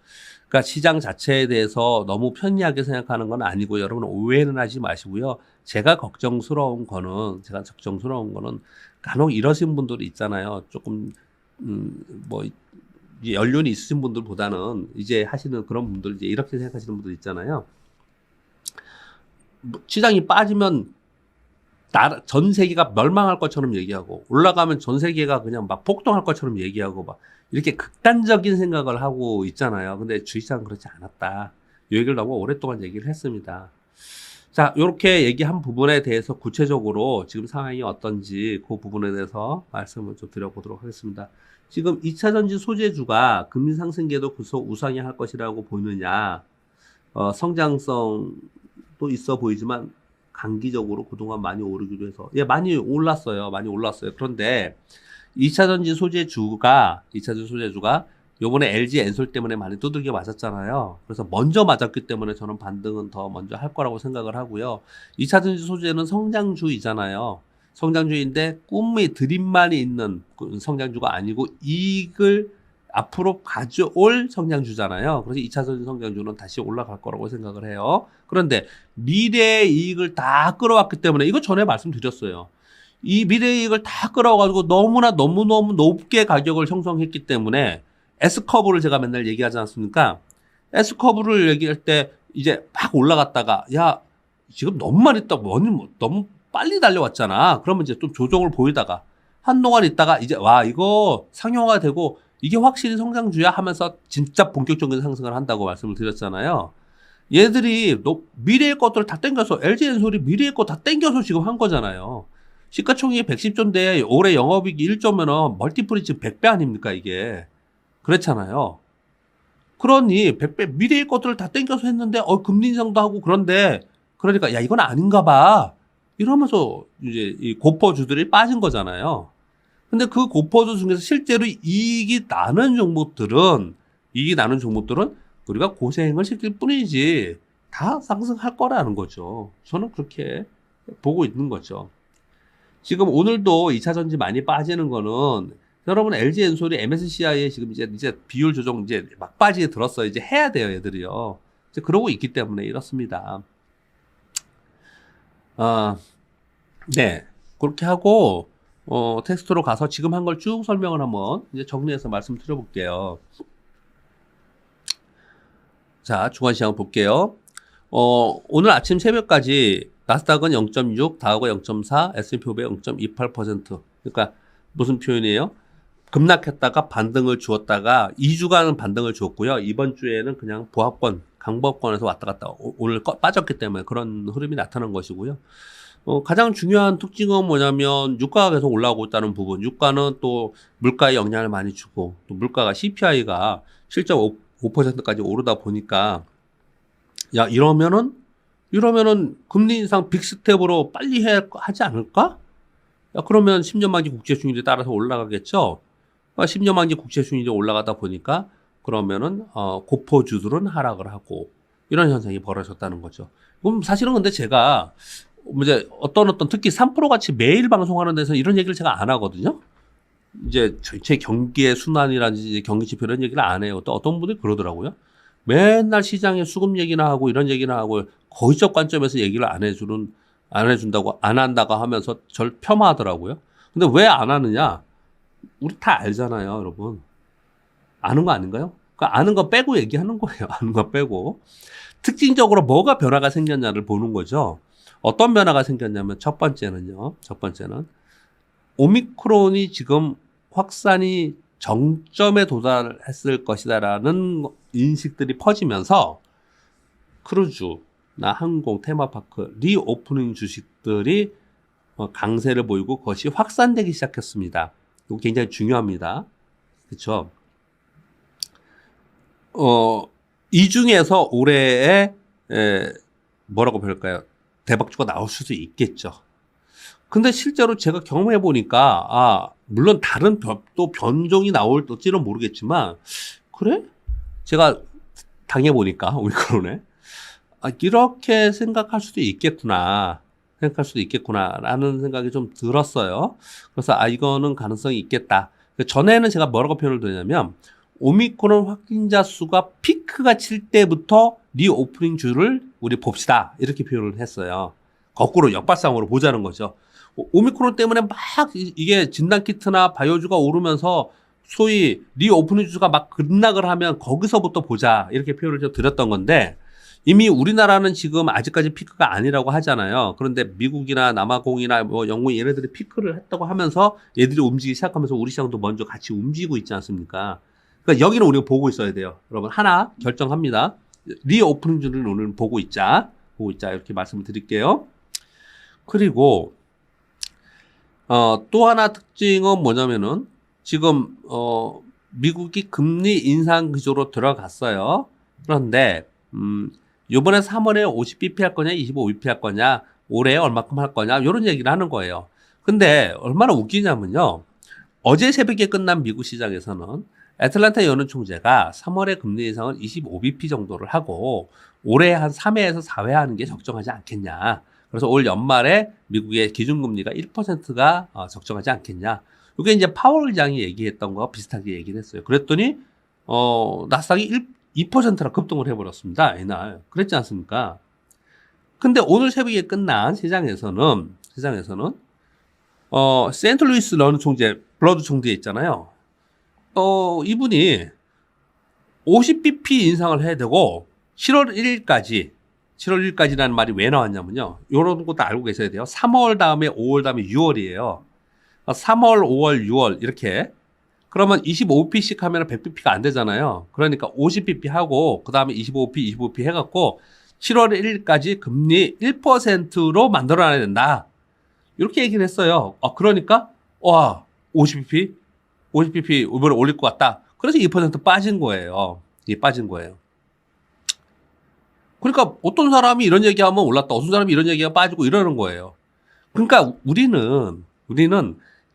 그러니까 시장 자체에 대해서 너무 편리하게 생각하는 건 아니고 여러분 오해는 하지 마시고요. 제가 걱정스러운 거는 간혹 이러신 분들이 있잖아요. 조금 뭐 연륜이 있으신 분들보다는 이제 하시는 그런 분들 이제 이렇게 생각하시는 분들 있잖아요. 시장이 빠지면 전 세계가 멸망할 것처럼 얘기하고 올라가면 전 세계가 그냥 막 폭등할 것처럼 얘기하고 막 이렇게 극단적인 생각을 하고 있잖아요. 근데 주식시장은 그렇지 않았다. 이 얘기를 너무 오랫동안 얘기를 했습니다. 자, 이렇게 얘기한 부분에 대해서 구체적으로 지금 상황이 어떤지 그 부분에 대해서 말씀을 좀 드려보도록 하겠습니다. 지금 2차전지 소재주가 금리 상승계도 계속 우상향할 것이라고 보느냐, 성장성도 있어 보이지만 단기적으로 그동안 많이 오르기도 해서 많이 올랐어요. 그런데 2차전지 소재주가 요번에 LG 엔솔 때문에 많이 두들겨 맞았잖아요. 그래서 먼저 맞았기 때문에 저는 반등은 더 먼저 할 거라고 생각을 하고요. 2차전지 소재는 성장주이잖아요. 성장주인데 꿈이 드림만이 있는 성장주가 아니고 이익을 앞으로 가져올 성장주잖아요. 그래서 2차전 성장주는 다시 올라갈 거라고 생각을 해요. 그런데 미래의 이익을 다 끌어왔기 때문에 이거 전에 말씀드렸어요. 이 미래의 이익을 다 끌어와가지고 너무너무 높게 가격을 형성했기 때문에 S커브를 제가 맨날 얘기하지 않습니까? S커브를 얘기할 때 이제 막 올라갔다가 야 지금 너무 많이 있다 너무 빨리 달려왔잖아. 그러면 이제 좀 조정을 보이다가 한동안 있다가 이제 와 이거 상용화가 되고 이게 확실히 성장주야 하면서 진짜 본격적인 상승을 한다고 말씀을 드렸잖아요. 얘들이 미래의 것들을 다 땡겨서 LG엔솔이 미래의 거 다 땡겨서 지금 한 거잖아요. 시가총액이 110조인데 올해 영업이익이 1조면은 멀티플이 지금 100배 아닙니까 이게. 그렇잖아요. 그러니 100배 미래의 것들을 다 땡겨서 했는데 금리 인상도 하고 그러니까 야 이건 아닌가 봐. 이러면서 이제 이 고퍼주들이 빠진 거잖아요. 근데 그 고퍼주 중에서 실제로 이익이 나는 종목들은 우리가 고생을 시킬 뿐이지 다 상승할 거라는 거죠. 저는 그렇게 보고 있는 거죠. 지금 오늘도 2차전지 많이 빠지는 거는 여러분 LG엔솔이 MSCI에 지금 이제 비율 조정 이제 막바지에 들었어요. 이제 해야 돼요, 얘들이요. 이제 그러고 있기 때문에 이렇습니다. 네. 그렇게 하고 텍스트로 가서 지금 한 걸 쭉 설명을 한번 이제 정리해서 말씀드려볼게요. 자, 주간시장 볼게요. 오늘 아침 새벽까지 나스닥은 0.6, 다우가 0.4, S&P 500 0.28%. 그러니까 무슨 표현이에요? 급락했다가 반등을 주었다가 2주간은 반등을 주었고요. 이번 주에는 그냥 강보합권에서 왔다 갔다 오늘 빠졌기 때문에 그런 흐름이 나타난 것이고요. 가장 중요한 특징은 뭐냐면 유가가 계속 올라오고 있다는 부분. 유가는 또 물가에 영향을 많이 주고 또 물가가 CPI가 7.5%까지 오르다 보니까 야 이러면은 금리 인상 빅스텝으로 빨리 하지 않을까? 야, 그러면 10년 만기 국채 수익률에 따라서 올라가겠죠. 10년 만기 국채 수익률이 올라가다 보니까 그러면은 고포주들은 하락을 하고 이런 현상이 벌어졌다는 거죠. 그럼 사실은 근데 제가 이제 어떤 특히 3프로 같이 매일 방송하는 데서 이런 얘기를 제가 안 하거든요. 이제 제 경기의 순환이라든지 경기 지표 이런 얘기를 안 해요. 또 어떤 분들이 그러더라고요. 맨날 시장의 수급 얘기나 하고 이런 얘기나 하고 거의적 관점에서 얘기를 안 해준다고 안 한다고 하면서 절 폄하하더라고요. 근데 왜 안 하느냐? 우리 다 알잖아요, 여러분. 아는 거 아닌가요? 그러니까 아는 거 빼고 얘기하는 거예요. 아는 거 빼고. 특징적으로 뭐가 변화가 생겼냐를 보는 거죠. 어떤 변화가 생겼냐면 첫 번째는 오미크론이 지금 확산이 정점에 도달했을 것이다라는 인식들이 퍼지면서 크루즈나 항공, 테마파크, 리오프닝 주식들이 강세를 보이고 그것이 확산되기 시작했습니다. 이거 굉장히 중요합니다. 그렇죠? 이 중에서 올해에 뭐라고 볼까요? 대박주가 나올 수도 있겠죠. 근데 실제로 제가 경험해 보니까 물론 다른 또 변종이 나올지는 모르겠지만 그래? 제가 당해 보니까 오미크론에 이렇게 생각할 수도 있겠구나라는 생각이 좀 들었어요. 그래서 이거는 가능성이 있겠다. 전에는 제가 뭐라고 표현을 드렸냐면 오미크론 확진자 수가 피크가 칠 때부터 리오프닝 주를 우리 봅시다 이렇게 표현을 했어요. 거꾸로 역발상으로 보자는 거죠. 오미크론 때문에 막 이게 진단키트나 바이오주가 오르면서 소위 리오프닝 주가 막 급락을 하면 거기서부터 보자 이렇게 표현을 좀 드렸던 건데 이미 우리나라는 지금 아직까지 피크가 아니라고 하잖아요. 그런데 미국이나 남아공이나 뭐 영국 얘네들이 피크를 했다고 하면서 얘들이 움직이기 시작하면서 우리 시장도 먼저 같이 움직이고 있지 않습니까? 그러니까 여기는 우리가 보고 있어야 돼요. 여러분 하나 결정합니다. 리오프닝 주를 오늘 보고 있자 이렇게 말씀을 드릴게요. 그리고 또 하나 특징은 뭐냐면은 지금 미국이 금리 인상 기조로 들어갔어요. 그런데 이번에 3월에 50bp 할 거냐 25bp 할 거냐 올해 얼마큼 할 거냐 이런 얘기를 하는 거예요. 근데 얼마나 웃기냐면요. 어제 새벽에 끝난 미국 시장에서는 애틀랜타 연은 총재가 3월에 금리 인상을 25bp 정도를 하고 올해 한 3회에서 4회 하는 게 적정하지 않겠냐. 그래서 올 연말에 미국의 기준금리가 1%가 적정하지 않겠냐. 이게 이제 파월 의장이 얘기했던 거와 비슷하게 얘기를 했어요. 그랬더니 나스닥이 2%나 급등을 해버렸습니다. 이날 그랬지 않습니까? 근데 오늘 새벽에 끝난 시장에서는 세인트루이스 런 총재 블러드 총재 있잖아요. 이분이 50bp 인상을 해야 되고 7월 1일까지라는 말이 왜 나왔냐면요. 이런 것도 알고 계셔야 돼요. 3월 다음에 5월 다음에 6월이에요. 3월, 5월, 6월 이렇게. 그러면 25bp씩 하면 100bp가 안 되잖아요. 그러니까 50bp 하고 그 다음에 25bp 해갖고 7월 1일까지 금리 1%로 만들어놔야 된다. 이렇게 얘기를 했어요. 그러니까 50bp 이번에 올릴 것 같다. 그래서 2% 빠진 거예요. 그러니까 어떤 사람이 이런 얘기하면 올랐다. 어떤 사람이 이런 얘기가 빠지고 이러는 거예요. 그러니까 우리는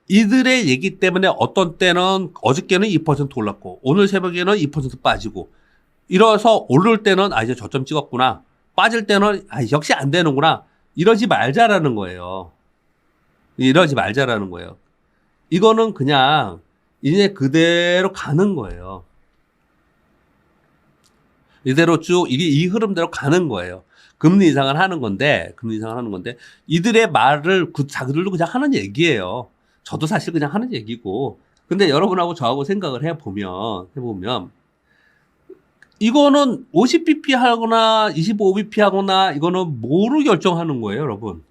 이들의 얘기 때문에 어떤 때는 어저께는 2% 올랐고 오늘 새벽에는 2% 빠지고 이래서 오를 때는 이제 저점 찍었구나. 빠질 때는 역시 안 되는구나. 이러지 말자라는 거예요. 이거는 그냥 이제 그대로 가는 거예요. 이대로 쭉 이 흐름대로 가는 거예요. 금리 인상을 하는 건데 이들의 말을 자기들도 그냥 하는 얘기예요. 저도 사실 그냥 하는 얘기고. 근데 여러분하고 저하고 생각을 해보면 이거는 50bp 하거나 25bp 하거나 이거는 뭐로 결정하는 거예요, 여러분?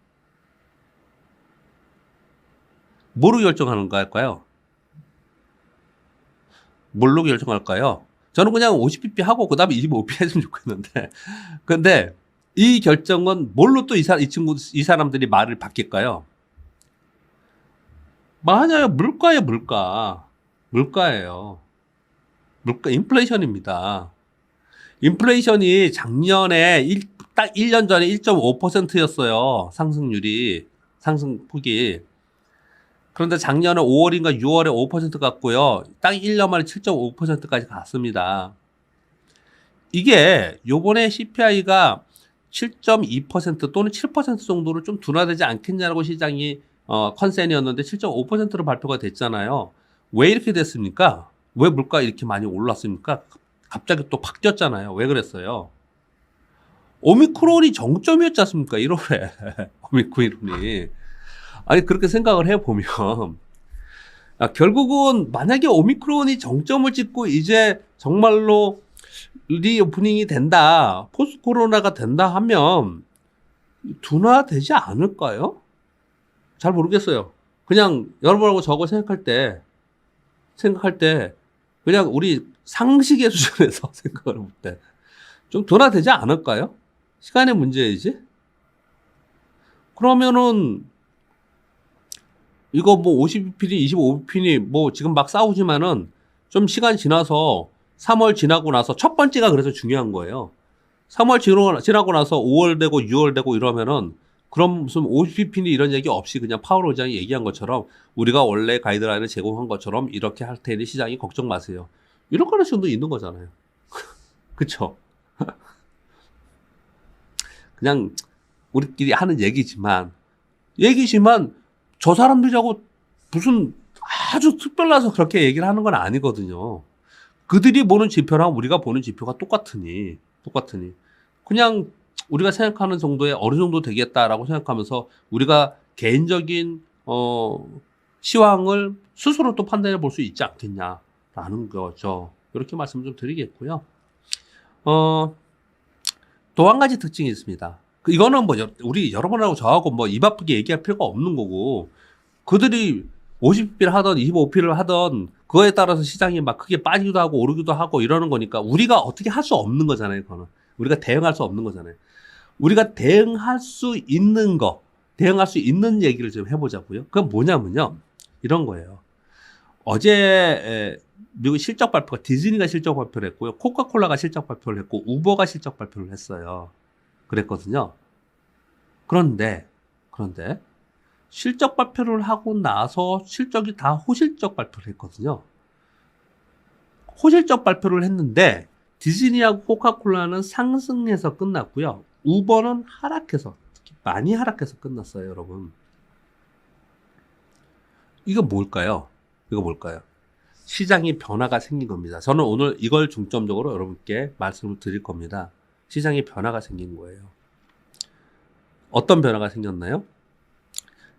뭐로 결정하는 걸까요? 뭘로 결정할까요? 저는 그냥 50bp 하고 그 다음에 25bp 했으면 좋겠는데. 근데 이 결정은 뭘로 또 이 사람들이 말을 바뀔까요? 맞아요. 물가예요. 인플레이션입니다. 인플레이션이 작년에 딱 1년 전에 1.5%였어요. 상승폭이. 그런데 작년에 5월인가 6월에 5% 갔고요. 딱 1년 만에 7.5%까지 갔습니다. 이게 요번에 CPI가 7.2% 또는 7% 정도로 좀 둔화되지 않겠냐고 시장이 컨센이었는데 7.5%로 발표가 됐잖아요. 왜 이렇게 됐습니까? 왜 물가 이렇게 많이 올랐습니까? 갑자기 또 바뀌었잖아요. 왜 그랬어요? 오미크론이 정점이었지 않습니까? 1월에. 오미크론이. 아니, 그렇게 생각을 해보면, 결국은 만약에 오미크론이 정점을 찍고 이제 정말로 리오프닝이 된다, 포스트 코로나가 된다 하면 둔화되지 않을까요? 잘 모르겠어요. 그냥 여러분하고 저거 생각할 때, 그냥 우리 상식의 수준에서 생각을 볼 때, 좀 둔화되지 않을까요? 시간의 문제이지? 그러면은, 이거 뭐 52핀이, 25핀이 뭐 지금 막 싸우지만은 좀 시간 지나서 3월 지나고 나서 첫 번째가 그래서 중요한 거예요. 3월 지나고 나서 5월 되고 6월 되고 이러면은 그럼 무슨 50핀이 이런 얘기 없이 그냥 파월 의장이 얘기한 것처럼 우리가 원래 가이드라인을 제공한 것처럼 이렇게 할 테니 시장이 걱정 마세요. 이런 가능성도 있는 거잖아요. 그쵸? 그냥 우리끼리 하는 얘기지만 저 사람들하고 무슨 아주 특별나서 그렇게 얘기를 하는 건 아니거든요. 그들이 보는 지표랑 우리가 보는 지표가 똑같으니. 그냥 우리가 생각하는 정도에 어느 정도 되겠다라고 생각하면서 우리가 개인적인, 시황을 스스로 또 판단해 볼 수 있지 않겠냐라는 거죠. 이렇게 말씀 좀 드리겠고요. 또 한 가지 특징이 있습니다. 이거는 뭐 우리 여러분하고 저하고 뭐 입 아프게 얘기할 필요가 없는 거고 그들이 50필 하던 25필을 하던 그거에 따라서 시장이 막 크게 빠지기도 하고 오르기도 하고 이러는 거니까 우리가 어떻게 할 수 없는 거잖아요. 그거는 우리가 대응할 수 없는 거잖아요. 우리가 대응할 수 있는 얘기를 좀 해보자고요. 그건 뭐냐면요, 이런 거예요. 어제 미국 실적 발표가 디즈니가 실적 발표를 했고요. 코카콜라가 실적 발표를 했고 우버가 실적 발표를 했어요. 그랬거든요. 그런데 실적 발표를 하고 나서 실적이 다 호실적 발표를 했거든요. 호실적 발표를 했는데 디즈니하고 코카콜라는 상승해서 끝났고요. 우버는 하락해서, 특히 많이 하락해서 끝났어요, 여러분. 이거 뭘까요? 시장이 변화가 생긴 겁니다. 저는 오늘 이걸 중점적으로 여러분께 말씀을 드릴 겁니다. 시장에 변화가 생긴 거예요. 어떤 변화가 생겼나요?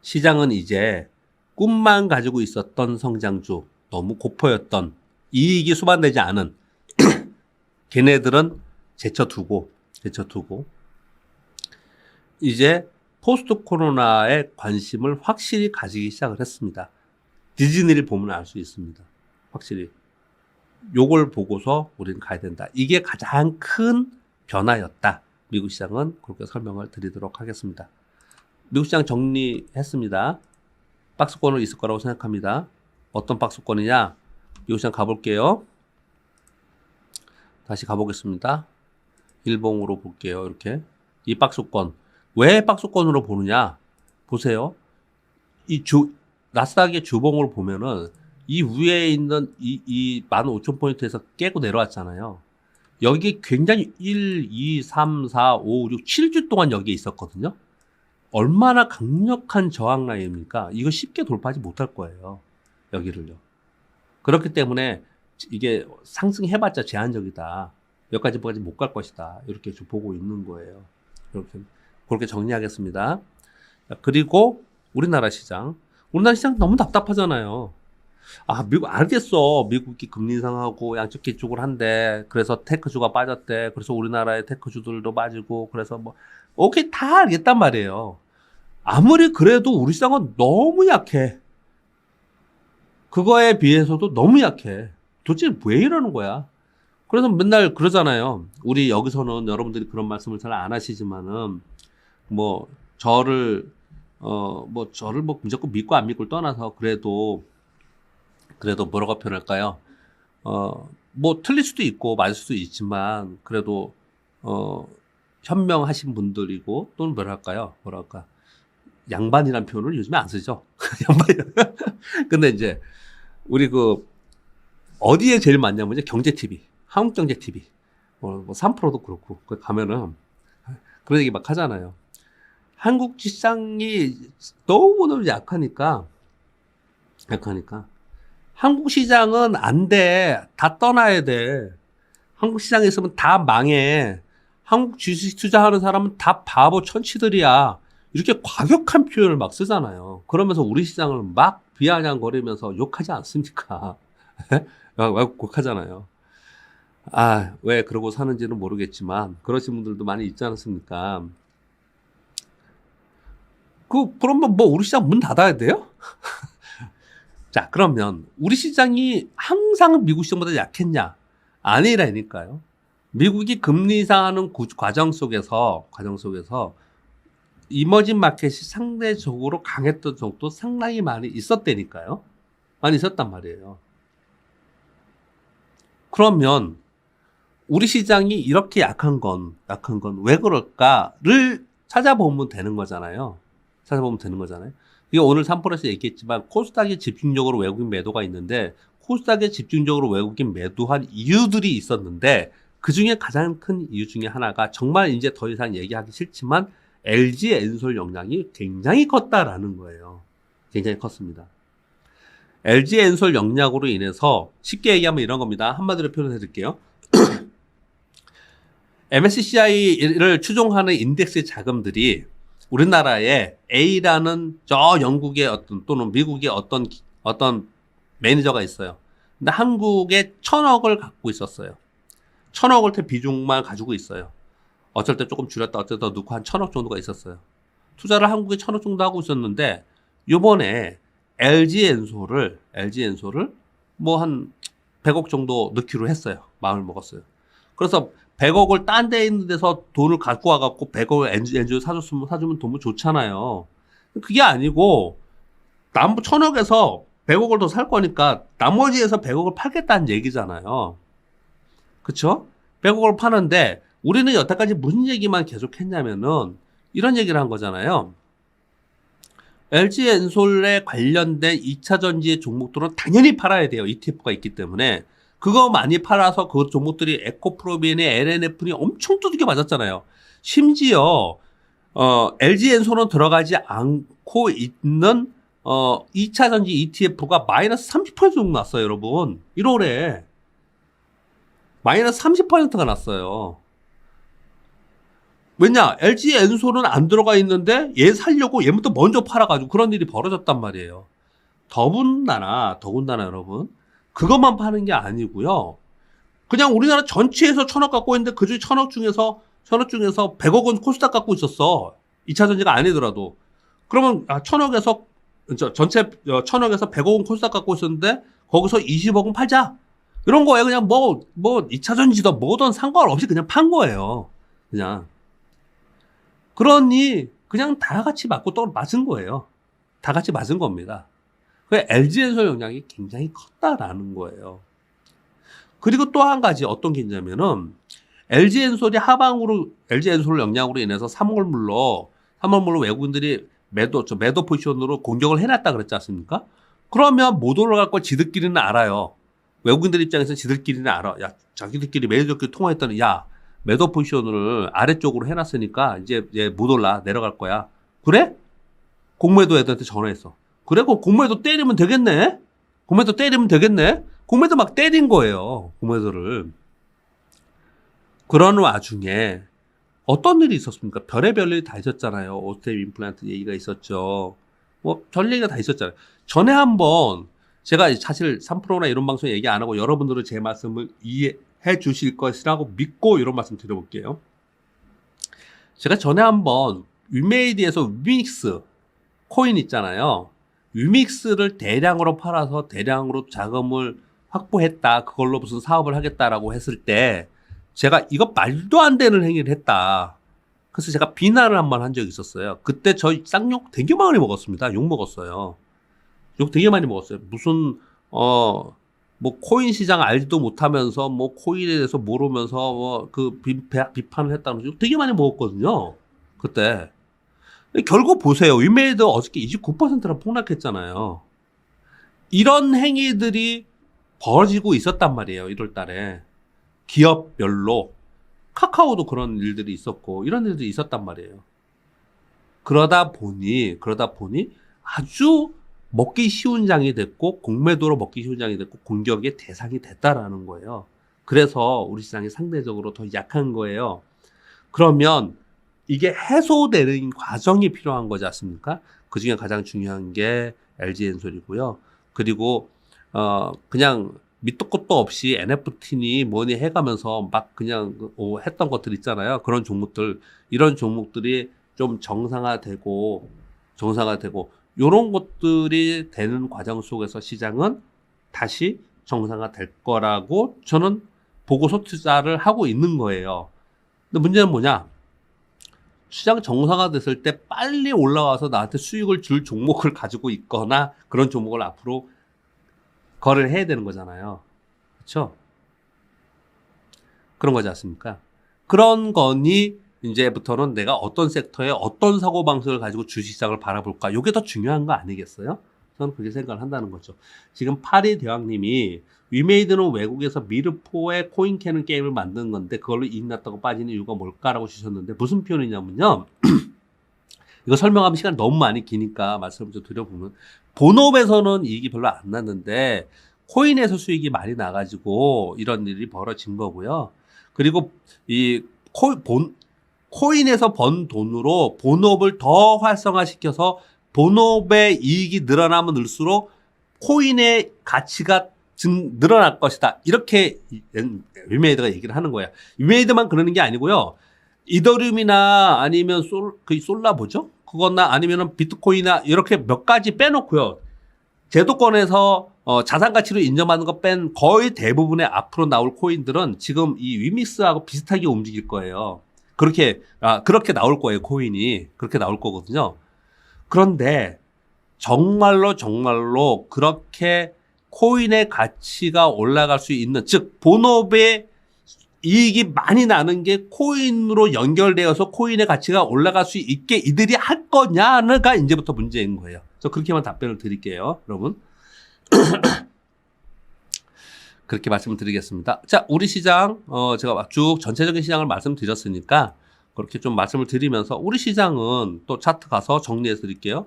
시장은 이제 꿈만 가지고 있었던 성장주, 너무 고포였던 이익이 수반되지 않은 걔네들은 제쳐두고 이제 포스트 코로나에 관심을 확실히 가지기 시작을 했습니다. 디즈니를 보면 알 수 있습니다. 확실히. 요걸 보고서 우리는 가야 된다. 이게 가장 큰 변화였다. 미국 시장은 그렇게 설명을 드리도록 하겠습니다. 미국 시장 정리했습니다. 박스권으로 있을 거라고 생각합니다. 어떤 박스권이냐? 미국 시장 가볼게요. 다시 가보겠습니다. 일봉으로 볼게요. 이렇게. 이 박스권. 왜 박스권으로 보느냐? 보세요. 나스닥의 주봉을 보면은 이 위에 있는 이 15,000포인트에서 깨고 내려왔잖아요. 여기 굉장히 1, 2, 3, 4, 5, 6, 7주 동안 여기에 있었거든요. 얼마나 강력한 저항 라인입니까? 이거 쉽게 돌파하지 못할 거예요. 여기를요. 그렇기 때문에 이게 상승해봤자 제한적이다. 여기까지 못 갈 것이다. 이렇게 좀 보고 있는 거예요. 그렇게 정리하겠습니다. 그리고 우리나라 시장 너무 답답하잖아요. 미국 알겠어. 미국이 금리 인상하고 양적 기축을 한대. 그래서 테크주가 빠졌대. 그래서 우리나라의 테크주들도 빠지고 그래서 뭐 오케이 다 알겠단 말이에요. 아무리 그래도 우리 시장은 너무 약해. 그거에 비해서도 너무 약해. 도대체 왜 이러는 거야? 그래서 맨날 그러잖아요. 우리 여기서는 여러분들이 그런 말씀을 잘 안 하시지만은 저를 무조건 믿고 안 믿고를 떠나서 그래도 뭐라고 표현할까요? 틀릴 수도 있고 맞을 수도 있지만 그래도 현명하신 분들이고 또는 뭐랄까 양반이라는 표현을 요즘에 안 쓰죠. 양반이. 근데 이제 우리 그 어디에 제일 많냐면 이제 경제 TV, 한국경제 TV, 뭐 3%도 그렇고 그 가면은 그런 얘기 막 하잖아요. 한국 시장이 너무너무 약하니까 한국 시장은 안 돼. 다 떠나야 돼. 한국 시장에 있으면 다 망해. 한국 주식 투자하는 사람은 다 바보 천치들이야. 이렇게 과격한 표현을 막 쓰잖아요. 그러면서 우리 시장을 막 비아냥거리면서 욕하지 않습니까? 욕하잖아요. 아, 왜 그러고 사는지는 모르겠지만 그러신 분들도 많이 있지 않습니까? 그러면 뭐 우리 시장 문 닫아야 돼요? 자, 그러면 우리 시장이 항상 미국 시장보다 약했냐? 아니라니까요. 미국이 금리 인상하는 과정 속에서 이머징 마켓이 상대적으로 강했던 적도 상당히 많이 있었다니까요. 많이 있었단 말이에요. 그러면 우리 시장이 이렇게 약한 건 왜 그럴까를 찾아보면 되는 거잖아요. 이게 오늘 3%에서 얘기했지만 코스닥에 집중적으로 외국인 매도가 있는데 코스닥에 집중적으로 외국인 매도한 이유들이 있었는데 그중에 가장 큰 이유 중에 하나가 정말 이제 더 이상 얘기하기 싫지만 LG 엔솔 영향이 굉장히 컸다라는 거예요. 굉장히 컸습니다. LG 엔솔 영향으로 인해서 쉽게 얘기하면 이런 겁니다. 한마디로 표현해 드릴게요. MSCI를 추종하는 인덱스 자금들이 우리나라에 A라는 저 영국의 또는 미국의 어떤 매니저가 있어요. 근데 한국에 1,000억을 갖고 있었어요. 1,000억을 비중만 가지고 있어요. 어쩔 때 조금 줄였다 어쩔 때 넣고 한 1,000억 정도가 있었어요. 투자를 한국에 1,000억 정도 하고 있었는데 요번에 LG 엔솔을 뭐 한 100억 정도 넣기로 했어요. 마음을 먹었어요. 그래서 100억을 딴 데 있는 데서 돈을 갖고 와갖고 100억을 엔솔 사주면 너무 좋잖아요. 그게 아니고 1,000억에서 100억을 더 살 거니까 나머지에서 100억을 팔겠다는 얘기잖아요. 그쵸? 100억을 파는데 우리는 여태까지 무슨 얘기만 계속 했냐면은 이런 얘기를 한 거잖아요. LG 엔솔에 관련된 2차전지의 종목들은 당연히 팔아야 돼요. ETF가 있기 때문에. 그거 많이 팔아서 그 종목들이 에코프로비엔이 LNF니 엄청 두들겨 맞았잖아요. 심지어 LG 엔솔은 들어가지 않고 있는 2차전지 ETF가 마이너스 30% 정도 났어요, 여러분. 1월에 마이너스 30%가 났어요. 왜냐? LG 엔솔은 안 들어가 있는데 얘 살려고 얘부터 먼저 팔아가지고 그런 일이 벌어졌단 말이에요. 더군다나 여러분, 그것만 파는 게 아니고요. 그냥 우리나라 전체에서 1,000억 갖고 있는데 그중에 1,000억 중에서 100억은 코스닥 갖고 있었어. 2차 전지가 아니더라도. 그러면 1,000억에서 전체 1,000억에서 100억은 코스닥 갖고 있었는데 거기서 20억은 팔자. 이런 거에 그냥 뭐 2차 전지든 뭐든 상관없이 그냥 판 거예요. 그냥. 그러니 그냥 다 같이 맞고 또 맞은 거예요. 다 같이 맞은 겁니다. 그 LG엔솔 영향이 굉장히 컸다라는 거예요. 그리고 또 한 가지 어떤 게 있냐면은 LG엔솔이 LG엔솔 영향으로 인해서 3월물로 외국인들이 매도 포지션으로 공격을 해놨다 그랬지 않습니까? 그러면 못 올라갈 걸 지들끼리는 알아요. 외국인들 입장에서 지들끼리는 알아. 야, 자기들끼리 매니저끼리 통화했더니 야, 매도 포지션을 아래쪽으로 해놨으니까 이제 못 올라 내려갈 거야. 그래? 공매도 애들한테 전화했어. 그래? 그럼 공매도 때리면 되겠네? 공매도 막 때린 거예요. 공매도를. 그런 와중에 어떤 일이 있었습니까? 별의별 일이 다 있었잖아요. 오스템 임플란트 얘기가 있었죠. 뭐 별 얘기가 다 있었잖아요. 전에 한번 제가 사실 3%나 이런 방송 얘기 안 하고 여러분들은 제 말씀을 이해해 주실 것이라고 믿고 이런 말씀 드려볼게요. 제가 전에 한번 위메이드에서 위믹스 코인 있잖아요. 위믹스를 대량으로 팔아서 대량으로 자금을 확보했다. 그걸로 무슨 사업을 하겠다라고 했을 때 제가 이거 말도 안 되는 행위를 했다. 그래서 제가 비난을 한번 한 적이 있었어요. 그때 저희 쌍욕 되게 많이 먹었습니다. 욕 먹었어요. 욕 되게 많이 먹었어요. 무슨 뭐 코인 시장 알지도 못하면서 뭐 코인에 대해서 모르면서 뭐 그 비판을 했다는 욕 되게 많이 먹었거든요. 그때. 결국 보세요. 위메이드 어저께 29%나 폭락했잖아요. 이런 행위들이 벌어지고 있었단 말이에요. 1월 달에. 기업별로. 카카오도 그런 일들이 있었고, 이런 일들이 있었단 말이에요. 그러다 보니 아주 먹기 쉬운 장이 됐고, 공매도로 먹기 쉬운 장이 됐고, 공격의 대상이 됐다라는 거예요. 그래서 우리 시장이 상대적으로 더 약한 거예요. 그러면 이게 해소되는 과정이 필요한 거지 않습니까? 그 중에 가장 중요한 게 LG엔솔이고요. 그리고 그냥 밑도 끝도 없이 NFT니 뭐니 해가면서 막 그냥 했던 것들 있잖아요. 그런 종목들, 이런 종목들이 좀 정상화되고 요런 것들이 되는 과정 속에서 시장은 다시 정상화될 거라고 저는 보고서 투자를 하고 있는 거예요. 근데 문제는 뭐냐? 시장 정상화됐을 때 빨리 올라와서 나한테 수익을 줄 종목을 가지고 있거나 그런 종목을 앞으로 거래를 해야 되는 거잖아요. 그렇죠? 그런 거지 않습니까? 그런 거니 이제부터는 내가 어떤 섹터에 어떤 사고방식을 가지고 주식시장을 바라볼까? 이게 더 중요한 거 아니겠어요? 저는 그렇게 생각을 한다는 거죠. 지금 파리 대왕님이 위메이드는 외국에서 미르포의 코인 캐는 게임을 만든 건데 그걸로 이익 났다고 빠지는 이유가 뭘까라고 주셨는데 무슨 표현이냐면요. 이거 설명하면 시간 너무 많이 기니까 말씀을 좀 드려보면 본업에서는 이익이 별로 안 났는데 코인에서 수익이 많이 나가지고 이런 일이 벌어진 거고요. 그리고 이 코인에서 번 돈으로 본업을 더 활성화시켜서 본업의 이익이 늘어나면 늘수록 코인의 가치가 늘어날 것이다. 이렇게 위메이드가 얘기를 하는 거야. 위메이드만 그러는 게 아니고요. 이더리움이나 아니면 솔라 뭐죠? 그거나 아니면은 비트코인이나 이렇게 몇 가지 빼놓고요. 제도권에서 자산 가치로 인정받는 거 뺀 거의 대부분의 앞으로 나올 코인들은 지금 이 위믹스하고 비슷하게 움직일 거예요. 그렇게 나올 거예요. 코인이. 그렇게 나올 거거든요. 그런데 정말로 그렇게 코인의 가치가 올라갈 수 있는, 즉 본업의 이익이 많이 나는 게 코인으로 연결되어서 코인의 가치가 올라갈 수 있게 이들이 할 거냐가 이제부터 문제인 거예요. 저 그렇게만 답변을 드릴게요, 여러분. 그렇게 말씀을 드리겠습니다. 자, 우리 시장, 제가 쭉 전체적인 시장을 말씀드렸으니까 그렇게 좀 말씀을 드리면서 우리 시장은 또 차트 가서 정리해 드릴게요.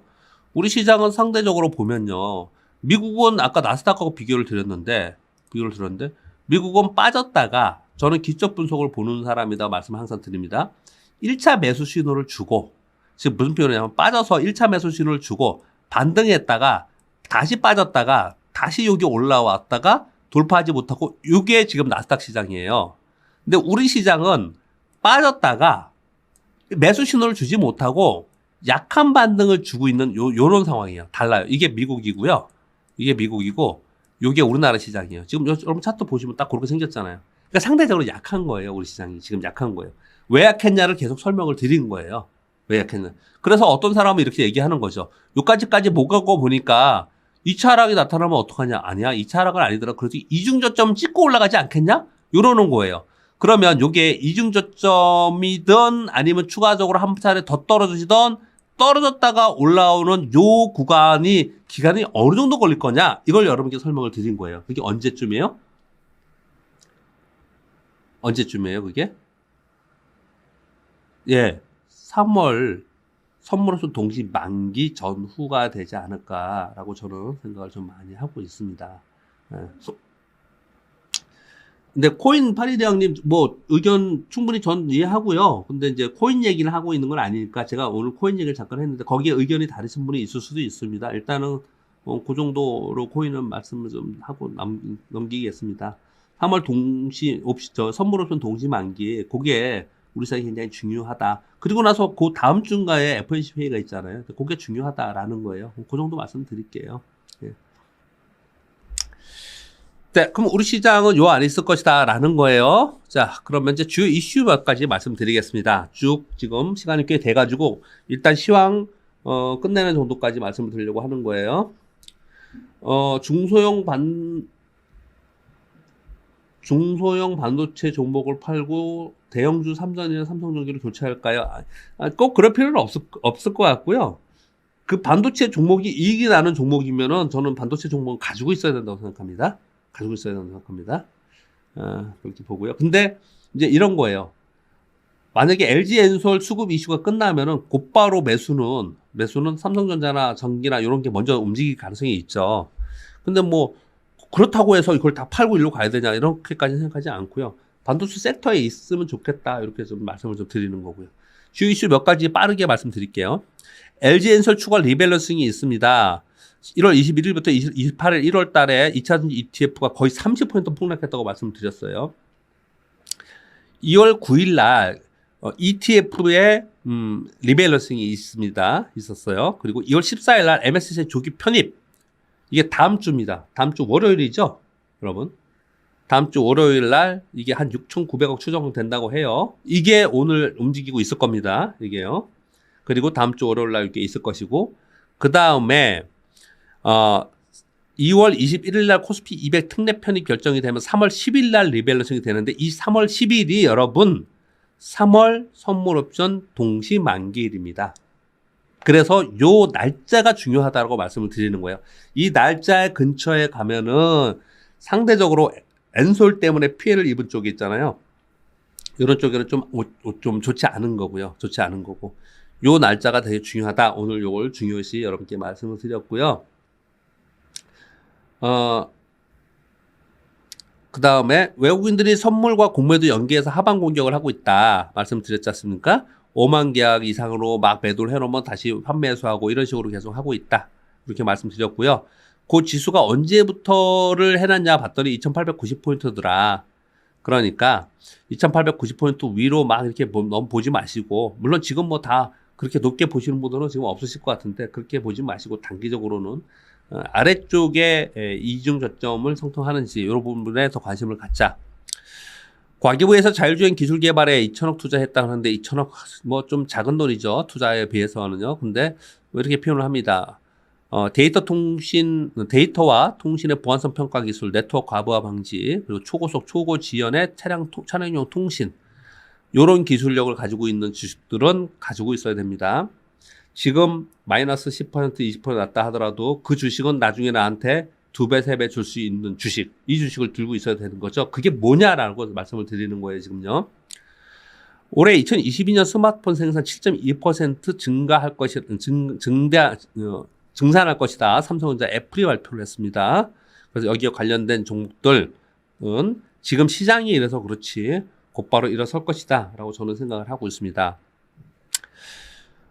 우리 시장은 상대적으로 보면요. 미국은 아까 나스닥하고 비교를 드렸는데 미국은 빠졌다가 저는 기적 분석을 보는 사람이다 말씀 항상 드립니다. 1차 매수 신호를 주고 지금 무슨 표현이냐면 빠져서 1차 매수 신호를 주고 반등했다가 다시 빠졌다가 다시 여기 올라왔다가 돌파하지 못하고 이게 지금 나스닥 시장이에요. 근데 우리 시장은 빠졌다가 매수 신호를 주지 못하고 약한 반등을 주고 있는 요런 상황이에요. 달라요. 이게 미국이고요. 이게 미국이고 요게 우리나라 시장이에요. 지금 여러분 차트 보시면 딱 그렇게 생겼잖아요. 그러니까 상대적으로 약한 거예요. 우리 시장이 지금 약한 거예요. 왜 약했냐를 계속 설명을 드린 거예요. 왜 약했냐. 그래서 어떤 사람은 이렇게 얘기하는 거죠. 요까지까지 못 가고 보니까 2차 하락이 나타나면 어떡하냐. 아니야. 2차 하락은 아니더라. 그래도 이중저점 찍고 올라가지 않겠냐? 이러는 거예요. 그러면 요게 이중저점이든 아니면 추가적으로 한 차례 더 떨어지던 떨어졌다가 올라오는 요 기간이 어느 정도 걸릴 거냐? 이걸 여러분께 설명을 드린 거예요. 그게 언제쯤이에요? 그게? 예. 3월 선물옵션 동시 만기 전후가 되지 않을까라고 저는 생각을 좀 많이 하고 있습니다. 예. 근데 코인 파리대왕님 뭐 의견 충분히 전 이해하고요. 근데 이제 코인 얘기를 하고 있는 건 아니니까 제가 오늘 코인 얘기를 잠깐 했는데 거기에 의견이 다르신 분이 있을 수도 있습니다. 일단은 그 정도로 코인은 말씀을 좀 하고 넘기겠습니다. 3월 선물 옵션 동시 만기 그게 우리 사회에 굉장히 중요하다. 그리고 나서 그 다음 주인가에 FOMC 회의가 있잖아요. 그게 중요하다라는 거예요. 그 정도 말씀드릴게요. 예. 네, 그럼 우리 시장은 요 안에 있을 것이다 라는 거예요. 자, 그러면 이제 주요 이슈 몇 가지 말씀드리겠습니다. 쭉 지금 시간이 꽤 돼가지고 일단 시황 끝내는 정도까지 말씀을 드리려고 하는 거예요. 중소형 반도체 종목을 팔고 대형주 삼성이나 삼성전기를 교체할까요? 꼭 그럴 필요는 없을 것 같고요. 그 반도체 종목이 이익이 나는 종목이면은 저는 반도체 종목은 가지고 있어야 된다고 생각합니다. 가지고 있어야 된다고 생각합니다. 그렇게 보고요. 근데 이제 이런 거예요. 만약에 LG 엔솔 수급 이슈가 끝나면은 곧바로 매수는 삼성전자나 전기나 이런 게 먼저 움직일 가능성이 있죠. 근데 뭐 그렇다고 해서 이걸 다 팔고 일로 가야 되냐 이렇게까지 생각하지 않고요. 반도체 섹터에 있으면 좋겠다 이렇게 좀 말씀을 좀 드리는 거고요. 주요 이슈 몇 가지 빠르게 말씀드릴게요. LG 엔솔 추가 리밸런싱이 있습니다. 1월 21일부터 28일 1월 달에 2차전지 ETF가 거의 30% 폭락했다고 말씀드렸어요. 2월 9일 날 ETF에 리밸런싱이 있었어요. 그리고 2월 14일 날 MSCI 조기 편입. 이게 다음 주입니다. 다음 주 월요일이죠, 여러분. 다음 주 월요일 날 이게 한 6,900억 추정된다고 해요. 이게 오늘 움직이고 있을 겁니다. 이게요. 그리고 다음 주 월요일 날 이게 있을 것이고, 그 다음에 2월 21일 날 코스피 200 특례 편입 결정이 되면 3월 10일 날 리밸런싱이 되는데 이 3월 10일이 여러분 3월 선물 옵션 동시 만기일입니다. 그래서 요 날짜가 중요하다고 말씀을 드리는 거예요. 이 날짜 근처에 가면은 상대적으로 엔솔 때문에 피해를 입은 쪽이 있잖아요. 이런 쪽에는 좀 좋지 않은 거고요. 좋지 않은 거고. 요 날짜가 되게 중요하다. 오늘 요걸 중요시 여러분께 말씀을 드렸고요. 그 다음에 외국인들이 선물과 공매도 연계해서 하방 공격을 하고 있다. 말씀드렸지 않습니까? 5만 계약 이상으로 막 매도를 해놓으면 다시 판매수하고 이런 식으로 계속 하고 있다. 이렇게 말씀드렸고요. 그 지수가 언제부터를 해놨냐 봤더니 2890포인트더라. 그러니까 2890포인트 위로 막 이렇게 너무 보지 마시고, 물론 지금 뭐 다 그렇게 높게 보시는 분들은 지금 없으실 것 같은데 그렇게 보지 마시고 단기적으로는 아래쪽에 이중 저점을 성통하는지 이런 부분에 더 관심을 갖자. 과기부에서 자율주행 기술 개발에 2천억 투자했다 하는데 2천억 뭐 좀 작은 돈이죠. 투자에 비해서는요. 근데 왜 이렇게 표현을 합니다. 데이터와 통신의 보안성 평가 기술, 네트워크 과부하 방지, 그리고 초고속 초고 지연의 차량용 통신, 이런 기술력을 가지고 있는 주식들은 가지고 있어야 됩니다. 지금 마이너스 10% 20% 났다 하더라도 그 주식은 나중에 나한테 2배, 3배 줄 수 있는 주식, 이 주식을 들고 있어야 되는 거죠. 그게 뭐냐라고 말씀을 드리는 거예요, 지금요. 올해 2022년 스마트폰 생산 7.2% 증산할 것이다. 삼성전자 애플이 발표를 했습니다. 그래서 여기에 관련된 종목들은 지금 시장이 이래서 그렇지 곧바로 일어설 것이다 라고 저는 생각을 하고 있습니다.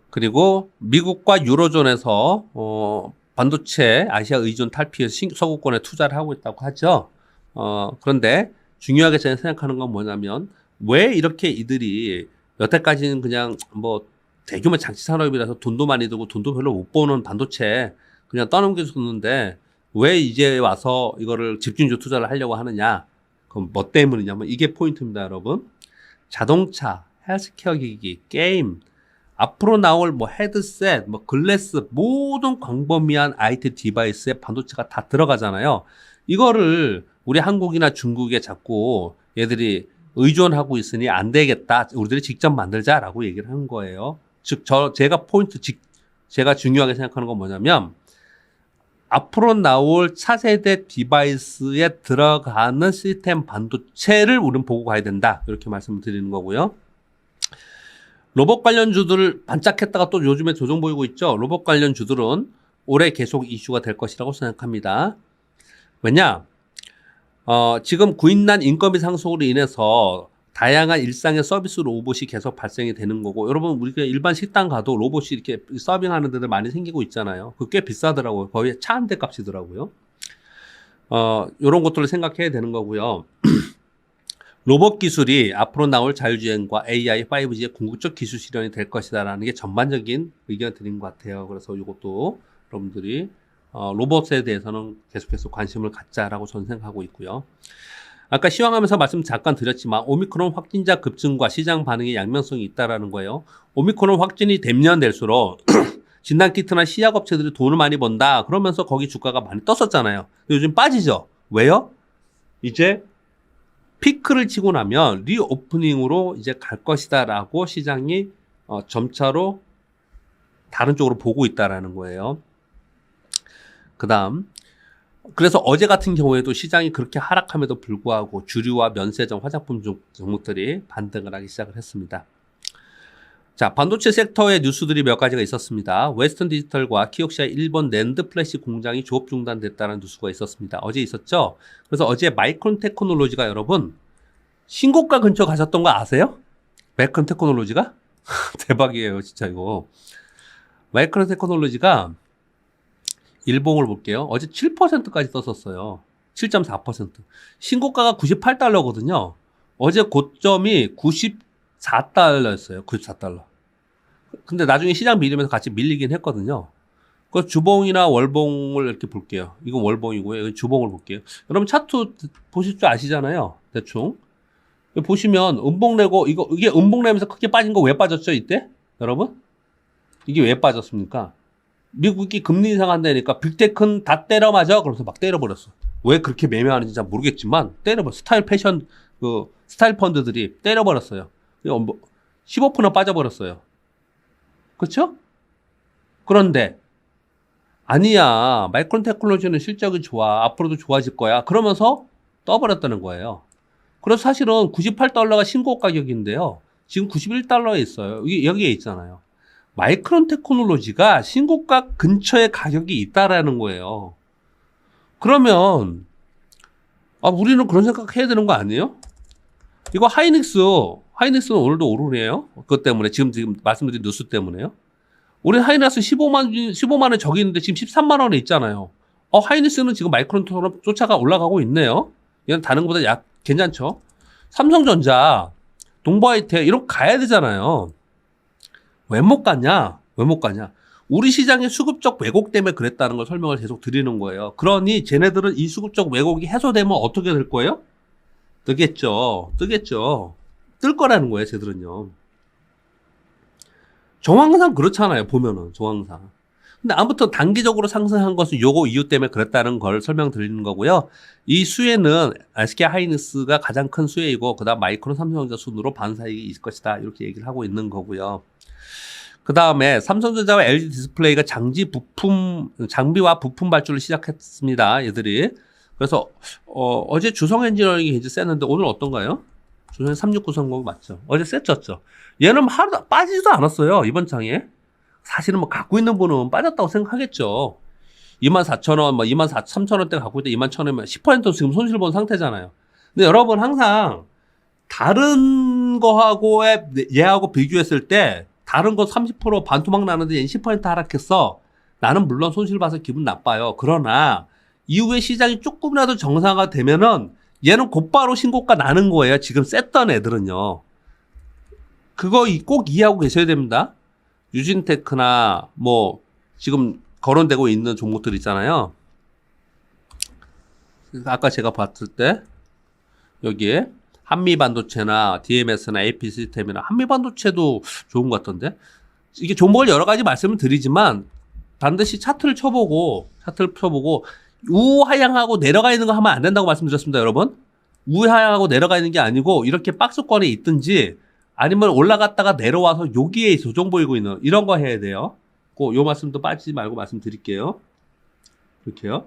그리고 미국과 유로존에서 반도체 아시아 의존 탈피해 서구권에 투자를 하고 있다고 하죠. 그런데 중요하게 제가 생각하는 건 뭐냐면, 왜 이렇게 이들이 여태까지는 그냥 뭐 대규모 장치 산업이라서 돈도 많이 들고 돈도 별로 못 버는 반도체 그냥 떠넘겨줬는데 왜 이제 와서 이거를 집중적으로 투자를 하려고 하느냐? 그럼 뭐 때문이냐면 이게 포인트입니다, 여러분. 자동차, 헬스케어 기기, 게임, 앞으로 나올 뭐 헤드셋, 뭐 글래스, 모든 광범위한 IT 디바이스에 반도체가 다 들어가잖아요. 이거를 우리 한국이나 중국에 자꾸 얘들이 의존하고 있으니 안 되겠다. 우리들이 직접 만들자라고 얘기를 하는 거예요. 즉, 제가 중요하게 생각하는 건 뭐냐면, 앞으로 나올 차세대 디바이스에 들어가는 시스템 반도체를 우리는 보고 가야 된다. 이렇게 말씀을 드리는 거고요. 로봇 관련주들 반짝했다가 또 요즘에 조정 보이고 있죠. 로봇 관련주들은 올해 계속 이슈가 될 것이라고 생각합니다. 왜냐? 지금 구인난 인건비 상승으로 인해서 다양한 일상의 서비스 로봇이 계속 발생이 되는 거고, 여러분 우리가 일반 식당 가도 로봇이 이렇게 서빙하는 데들 많이 생기고 있잖아요. 그게 꽤 비싸더라고요. 거의 차 한 대 값이더라고요. 이런 것들을 생각해야 되는 거고요. 로봇 기술이 앞으로 나올 자율주행과 AI, 5G의 궁극적 기술 실현이 될 것이다라는 게 전반적인 의견을 드린 것 같아요. 그래서 이것도 여러분들이 로봇에 대해서는 계속해서 관심을 갖자라고 저는 생각하고 있고요. 아까 시황하면서 말씀 잠깐 드렸지만 오미크론 확진자 급증과 시장 반응의 양면성이 있다라는 거예요. 오미크론 확진이 되면 될수록 진단키트나 시약업체들이 돈을 많이 번다. 그러면서 거기 주가가 많이 떴었잖아요. 요즘 빠지죠. 왜요? 이제 피크를 치고 나면 리오프닝으로 이제 갈 것이다라고 시장이 점차로 다른 쪽으로 보고 있다라는 거예요. 그다음 그래서 어제 같은 경우에도 시장이 그렇게 하락함에도 불구하고 주류와 면세점, 화장품 종목들이 반등을 하기 시작을 했습니다. 자, 반도체 섹터의 뉴스들이 몇 가지가 있었습니다. 웨스턴 디지털과 키옥시아 일본 낸드 플래시 공장이 조업 중단됐다는 뉴스가 있었습니다. 어제 있었죠? 그래서 어제 마이크론 테크놀로지가 여러분 신고가 근처 가셨던 거 아세요? 마이크론 테크놀로지가? 대박이에요, 진짜 이거. 마이크론 테크놀로지가 일봉을 볼게요. 어제 7%까지 떴었어요. 7.4%. 신고가가 98달러거든요. 어제 고점이 94달러였어요. 94달러. 근데 나중에 시장 밀리면서 같이 밀리긴 했거든요. 그 주봉이나 월봉을 이렇게 볼게요. 이건 월봉이고요. 이건 주봉을 볼게요. 여러분 차트 보실 줄 아시잖아요. 대충. 보시면 음봉 내고 이게 음봉 내면서 크게 빠진 거 왜 빠졌죠, 이때? 여러분? 이게 왜 빠졌습니까? 미국이 금리 인상한다니까 빅테크는 다 때려 맞아. 그러면서 막 때려버렸어. 왜 그렇게 매매하는지 잘 모르겠지만 때려버렸어. 스타일 패션 스타일 펀드들이 때려버렸어요. 15% 빠져버렸어요. 그렇죠? 그런데 아니야. 마이크론 테크놀로지는 실적이 좋아. 앞으로도 좋아질 거야. 그러면서 떠버렸다는 거예요. 그래서 사실은 98달러가 신고 가격인데요. 지금 91달러에 있어요. 여기에 있잖아요. 마이크론 테크놀로지가 신고가 근처에 가격이 있다라는 거예요. 그러면 우리는 그런 생각 해야 되는 거 아니에요? 이거 하이닉스는 오늘도 오르네요. 그것 때문에 지금 말씀드린 뉴스 때문에요. 우리 하이닉스 15만 원 저기 있는데 지금 13만 원에 있잖아요. 하이닉스는 지금 마이크론처럼 쫓아가 올라가고 있네요. 얘는 다른 것보다 괜찮죠. 삼성전자, 동부하이텍 이런 거 가야 되잖아요. 왜 못 갔냐? 우리 시장의 수급적 왜곡 때문에 그랬다는 걸 설명을 계속 드리는 거예요. 그러니 쟤네들은 이 수급적 왜곡이 해소되면 어떻게 될 거예요? 뜨겠죠. 뜰 거라는 거예요, 쟤들은요. 정황상 그렇잖아요, 보면은, 정황상. 근데 아무튼 단기적으로 상승한 것은 요거 이유 때문에 그랬다는 걸 설명드리는 거고요. 이 수혜는 SK 하이닉스가 가장 큰 수혜이고, 그 다음 마이크론 삼성전자 순으로 반사이익이 있을 것이다. 이렇게 얘기를 하고 있는 거고요. 그 다음에 삼성전자와 LG 디스플레이가 장비와 부품 발주를 시작했습니다. 얘들이. 그래서 어제 주성 엔지니어링이 이제 셌는데 오늘 어떤가요? 주성 3690 맞죠? 어제 셌졌죠. 얘는 하루도 빠지지도 않았어요. 이번 장에. 사실은 뭐 갖고 있는 분은 빠졌다고 생각하겠죠. 24,000원, 23,000원대 갖고 있다 21,000원이면 10% 지금 손실 본 상태잖아요. 근데 여러분 항상 다른 거하고 얘하고 비교했을 때 다른 거 30% 반토막 나는데 얘는 10% 하락했어. 나는 물론 손실 봐서 기분 나빠요. 그러나 이후에 시장이 조금이라도 정상화 되면은 얘는 곧바로 신고가 나는 거예요. 지금 셌던 애들은요. 그거 꼭 이해하고 계셔야 됩니다. 유진테크나 지금 거론되고 있는 종목들 있잖아요. 아까 제가 봤을 때 여기에 한미반도체나 DMS나 AP 시스템이나 한미반도체도 좋은 것 같던데 이게 종목을 여러 가지 말씀을 드리지만 반드시 차트를 쳐보고 우하향하고 내려가 있는 거 하면 안 된다고 말씀드렸습니다, 여러분. 우하향하고 내려가 있는 게 아니고 이렇게 박스권에 있든지 아니면 올라갔다가 내려와서 여기에 조정 보이고 있는 이런 거 해야 돼요. 요 말씀도 빠지지 말고 말씀드릴게요. 이렇게요.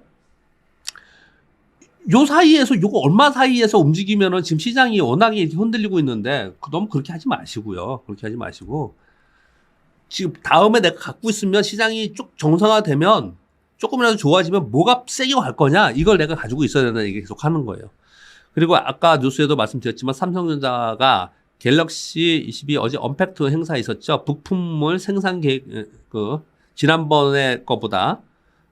요 사이에서 요거 얼마 사이에서 움직이면은 지금 시장이 워낙에 흔들리고 있는데 너무 그렇게 하지 마시고요. 그렇게 하지 마시고 지금 다음에 내가 갖고 있으면 시장이 쭉 정상화되면 조금이라도 좋아지면 뭐가 세게 갈 거냐 이걸 내가 가지고 있어야 된다는 얘기 계속 하는 거예요. 그리고 아까 뉴스에도 말씀드렸지만 삼성전자가 갤럭시 22 어제 언팩트 행사 있었죠. 부품물 생산 계획 지난번에 거보다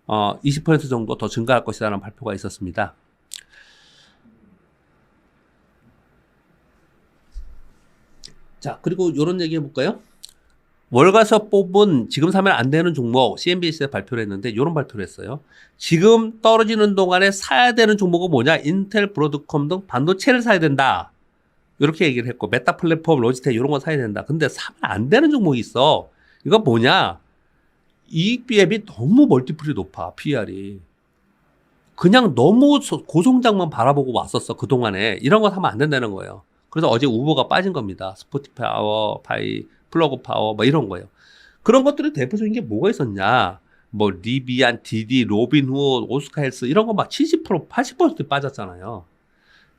20% 정도 더 증가할 것이라는 발표가 있었습니다. 자, 그리고 이런 얘기 해볼까요? 월가서 뽑은 지금 사면 안 되는 종목 CNBC에서 발표를 했는데 이런 발표를 했어요. 지금 떨어지는 동안에 사야 되는 종목은 뭐냐? 인텔, 브로드컴 등 반도체를 사야 된다. 이렇게 얘기를 했고 메타 플랫폼, 로지텍 이런 거 사야 된다. 근데 사면 안 되는 종목이 있어. 이거 뭐냐? 이익 비합이 너무 멀티플이 높아. PER이. 그냥 너무 고성장만 바라보고 왔었어, 그동안에. 이런 거 하면 안 된다는 거예요. 그래서 어제 우버가 빠진 겁니다. 스포티파이, 파이, 플러그 파워, 뭐 이런 거예요. 그런 것들이 대표적인 게 뭐가 있었냐. 뭐, 리비안, 디디, 로빈후드, 오스카헬스, 이런 거 막 70%, 80% 빠졌잖아요.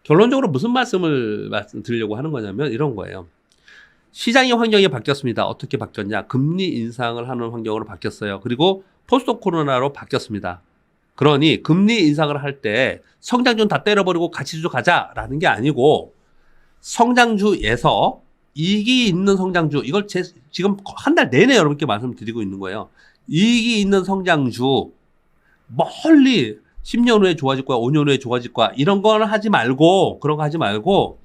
결론적으로 무슨 말씀드리려고 하는 거냐면 이런 거예요. 시장의 환경이 바뀌었습니다. 어떻게 바뀌었냐. 금리 인상을 하는 환경으로 바뀌었어요. 그리고 포스트 코로나로 바뀌었습니다. 그러니 금리 인상을 할 때 성장주는 다 때려버리고 가치주 가자라는 게 아니고 성장주에서 이익이 있는 성장주, 이걸 지금 한 달 내내 여러분께 말씀드리고 있는 거예요. 이익이 있는 성장주, 멀리 10년 후에 좋아질 거야, 5년 후에 좋아질 거야, 이런 건 하지 말고, 그런 거 하지 말고,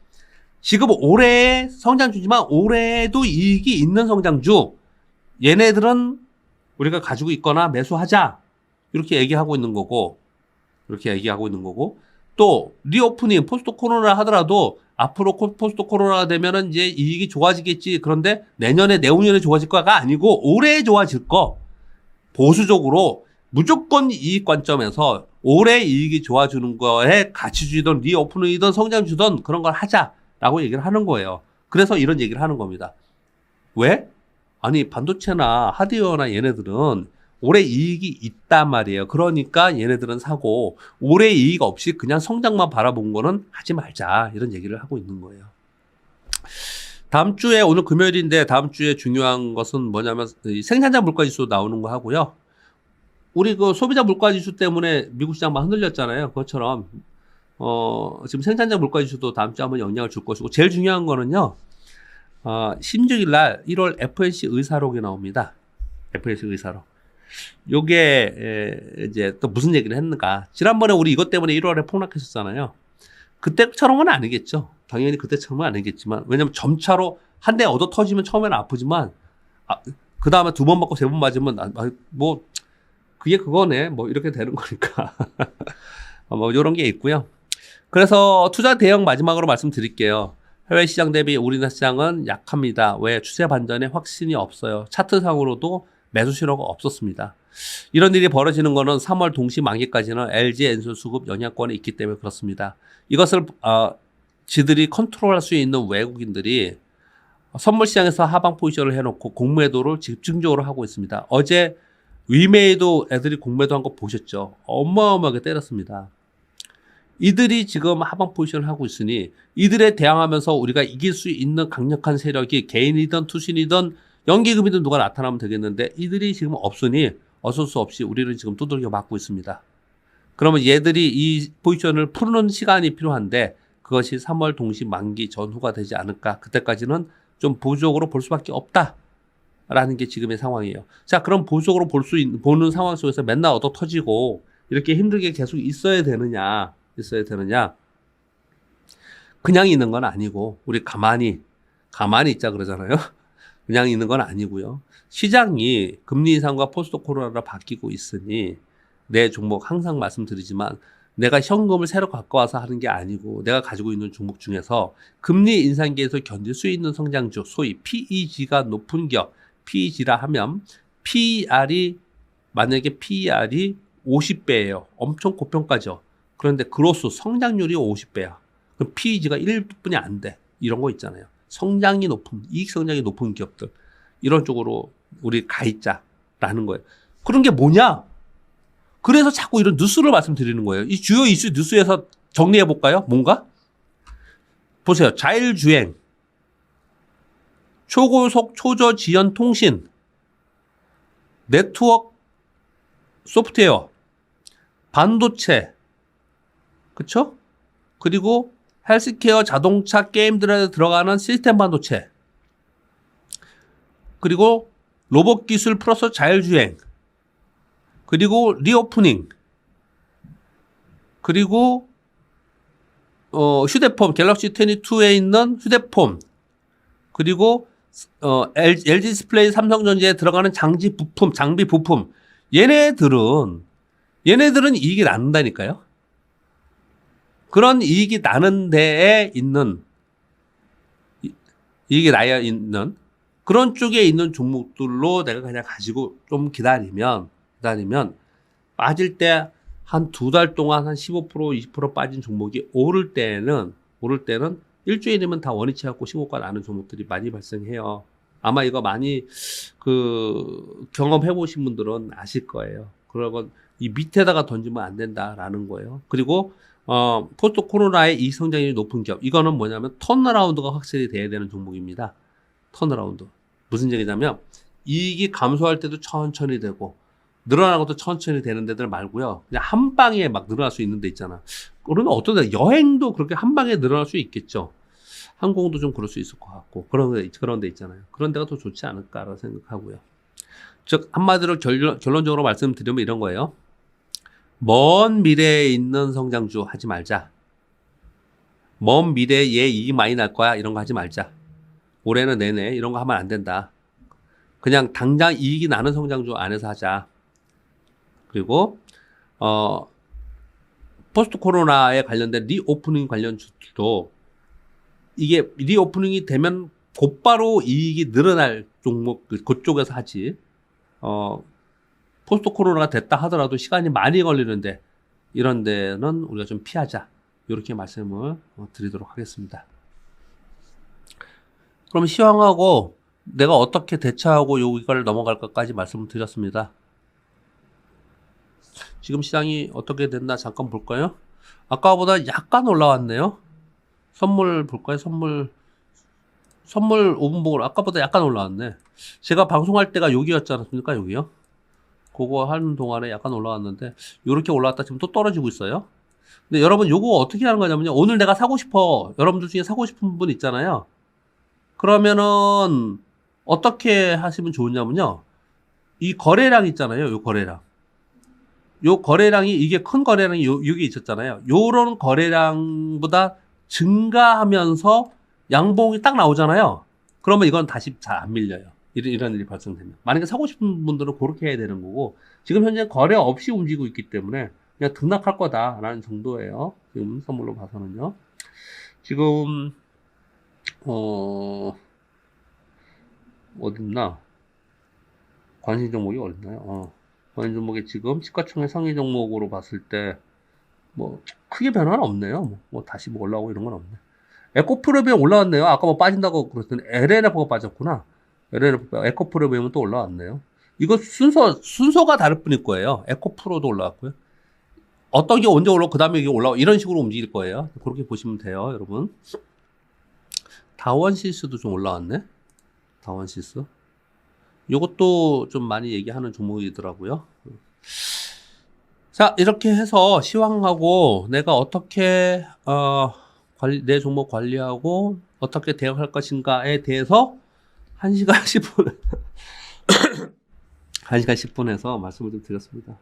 지금 올해의 성장주지만 올해에도 이익이 있는 성장주, 얘네들은 우리가 가지고 있거나 매수하자. 이렇게 얘기하고 있는 거고, 또, 리오프닝, 포스트 코로나 하더라도 앞으로 포스트 코로나가 되면은 이제 이익이 좋아지겠지. 그런데 내년에, 내후년에 좋아질 거가 아니고 올해 좋아질 거. 보수적으로 무조건 이익 관점에서 올해 이익이 좋아지는 거에 가치주이든 리오프닝이든 성장주든 그런 걸 하자라고 얘기를 하는 거예요. 그래서 이런 얘기를 하는 겁니다. 왜? 아니, 반도체나 하드웨어나 얘네들은 올해 이익이 있단 말이에요. 그러니까 얘네들은 사고 올해 이익 없이 그냥 성장만 바라본 거는 하지 말자. 이런 얘기를 하고 있는 거예요. 다음 주에, 오늘 금요일인데 다음 주에 중요한 것은 뭐냐면 생산자 물가지수 나오는 거 하고요. 우리 그 소비자 물가지수 때문에 미국 시장 막 흔들렸잖아요. 그것처럼 지금 생산자 물가지수도 다음 주에 한번 영향을 줄 것이고, 제일 중요한 거는요. 16일 날 1월 FOMC 의사록이 나옵니다. FOMC 의사록. 요게 이제 또 무슨 얘기를 했는가. 지난번에 우리 이것 때문에 1월에 폭락했었잖아요. 그때처럼은 아니겠죠. 당연히 그때처럼은 아니겠지만, 왜냐면 점차로 한 대 얻어 터지면 처음에는 아프지만, 그 다음에 두 번 맞고 세 번 맞으면, 뭐, 그게 그거네. 뭐, 이렇게 되는 거니까. 뭐, 요런 게 있고요. 그래서 투자 대응 마지막으로 말씀드릴게요. 해외 시장 대비 우리나라 시장은 약합니다. 왜? 추세 반전에 확신이 없어요. 차트상으로도 매수 신호가 없었습니다. 이런 일이 벌어지는 거는 3월 동시 만기까지는 LG 엔솔 수급 영향권에 있기 때문에 그렇습니다. 이것을 지들이 컨트롤할 수 있는 외국인들이 선물 시장에서 하방 포지션을 해놓고 공매도를 집중적으로 하고 있습니다. 어제 위메이도 애들이 공매도 한 거 보셨죠? 어마어마하게 때렸습니다. 이들이 지금 하방 포지션을 하고 있으니 이들에 대항하면서 우리가 이길 수 있는 강력한 세력이 개인이든 투신이든 연기금이든 누가 나타나면 되겠는데, 이들이 지금 없으니 어쩔 수 없이 우리는 지금 두들겨 맞고 있습니다. 그러면 얘들이 이 포지션을 푸는 시간이 필요한데 그것이 3월 동시 만기 전후가 되지 않을까. 그때까지는 좀 보수적으로 볼 수밖에 없다라는 게 지금의 상황이에요. 자, 그럼 보수적으로 보는 상황 속에서 맨날 얻어 터지고 이렇게 힘들게 계속 있어야 되느냐. 그냥 있는 건 아니고, 우리 가만히 있자 그러잖아요. 그냥 있는 건 아니고요. 시장이 금리 인상과 포스트 코로나로 바뀌고 있으니 내 종목 항상 말씀드리지만 내가 현금을 새로 갖고 와서 하는 게 아니고 내가 가지고 있는 종목 중에서 금리 인상기에서 견딜 수 있는 성장주, 소위 PEG가 높은 기업, PEG라 하면 만약에 PER이 50배예요. 엄청 고평가죠. 그런데 그로스 성장률이 50배야. 그럼 PEG가 1분이 안 돼. 이런 거 있잖아요. 성장이 높은, 이익 성장이 높은 기업들. 이런 쪽으로 우리 가 있자라는 거예요. 그런 게 뭐냐? 그래서 자꾸 이런 뉴스를 말씀드리는 거예요. 이 주요 이슈 뉴스에서 정리해 볼까요? 뭔가? 보세요. 자율주행, 초고속 초저 지연 통신, 네트워크 소프트웨어, 반도체, 그쵸? 그리고 헬스케어, 자동차, 게임들에 들어가는 시스템 반도체, 그리고 로봇 기술 플러스 자율주행, 그리고 리오프닝, 그리고 휴대폰, 갤럭시 22에 있는 휴대폰, 그리고 LG 디스플레이, 삼성전자에 들어가는 장비 부품, 얘네들은 이익이 나는다니까요. 그런 이익이 나는 데에 있는, 이익이 나야 있는 그런 쪽에 있는 종목들로 내가 그냥 가지고 좀 기다리면 빠질 때 한 2달 동안 한 15%, 20% 빠진 종목이 오를 때는 일주일이면 다 원위치 갖고 신고가 나는 종목들이 많이 발생해요. 아마 이거 많이 경험해 보신 분들은 아실 거예요. 그러고 이 밑에다가 던지면 안 된다라는 거예요. 그리고 포스트 코로나의 이익 성장률이 높은 기업. 이거는 뭐냐면 턴어라운드가 확실히 돼야 되는 종목입니다. 턴어라운드. 무슨 얘기냐면 이익이 감소할 때도 천천히 되고 늘어나는 것도 천천히 되는 데들 말고요. 그냥 한 방에 막 늘어날 수 있는 데 있잖아. 그러면 어떤 데 여행도 그렇게 한 방에 늘어날 수 있겠죠. 항공도 좀 그럴 수 있을 것 같고 그런 데 있잖아요. 그런 데가 더 좋지 않을까라고 생각하고요. 즉 한마디로 결론적으로 말씀드리면 이런 거예요. 먼 미래에 있는 성장주 하지 말자. 먼 미래에 얘 이익 많이 날 거야 이런 거 하지 말자. 올해는 내내 이런 거 하면 안 된다. 그냥 당장 이익이 나는 성장주 안에서 하자. 그리고 포스트 코로나에 관련된 리오프닝 관련주도 이게 리오프닝이 되면 곧바로 이익이 늘어날 종목 그쪽에서 하지. 포스트 코로나가 됐다 하더라도 시간이 많이 걸리는데 이런 데는 우리가 좀 피하자. 이렇게 말씀을 드리도록 하겠습니다. 그럼 시황하고 내가 어떻게 대처하고 여기를 넘어갈 것까지 말씀을 드렸습니다. 지금 시장이 어떻게 됐나 잠깐 볼까요? 아까보다 약간 올라왔네요. 선물 볼까요? 선물 5분봉으로 아까보다 약간 올라왔네. 제가 방송할 때가 여기였지 않았습니까? 여기요. 그거 하는 동안에 약간 올라왔는데 이렇게 올라왔다 지금 또 떨어지고 있어요. 근데 여러분 요거 어떻게 하는 거냐면요. 오늘 내가 사고 싶어. 여러분들 중에 사고 싶은 분 있잖아요. 그러면은 어떻게 하시면 좋으냐면요. 이 거래량 있잖아요. 요 거래량이 이게 큰 거래량이 여기 있었잖아요. 요런 거래량보다 증가하면서 양봉이 딱 나오잖아요. 그러면 이건 다시 잘 안 밀려요. 이런 일이 발생되면. 만약에 사고 싶은 분들은 그렇게 해야 되는 거고, 지금 현재 거래 없이 움직이고 있기 때문에 그냥 등락할 거다라는 정도예요. 지금 선물로 봐서는요. 지금, 어딨나? 관심 종목이 어딨나요? 관심 종목이 지금 시가총액 상위 종목으로 봤을 때, 뭐, 크게 변화는 없네요. 뭐 다시 뭐 올라오고 이런 건 없네. 에코프로비움 올라왔네요. 아까 뭐 빠진다고 그랬더니 LNF가 빠졌구나. 에코프로비움은 또 올라왔네요. 이거 순서가 다를 뿐일 거예요. 에코프로도 올라왔고요. 어떤 게 언제 올라오고 그 다음에 이게 올라오고 이런 식으로 움직일 거예요. 그렇게 보시면 돼요, 여러분. 다원시스도 좀 올라왔네. 다원시스. 요것도 좀 많이 얘기하는 종목이더라고요. 자, 이렇게 해서 시황하고 내가 어떻게 내 종목 관리하고 어떻게 대응할 것인가에 대해서 1시간 10분 1시간 10분에서 말씀을 좀 드렸습니다.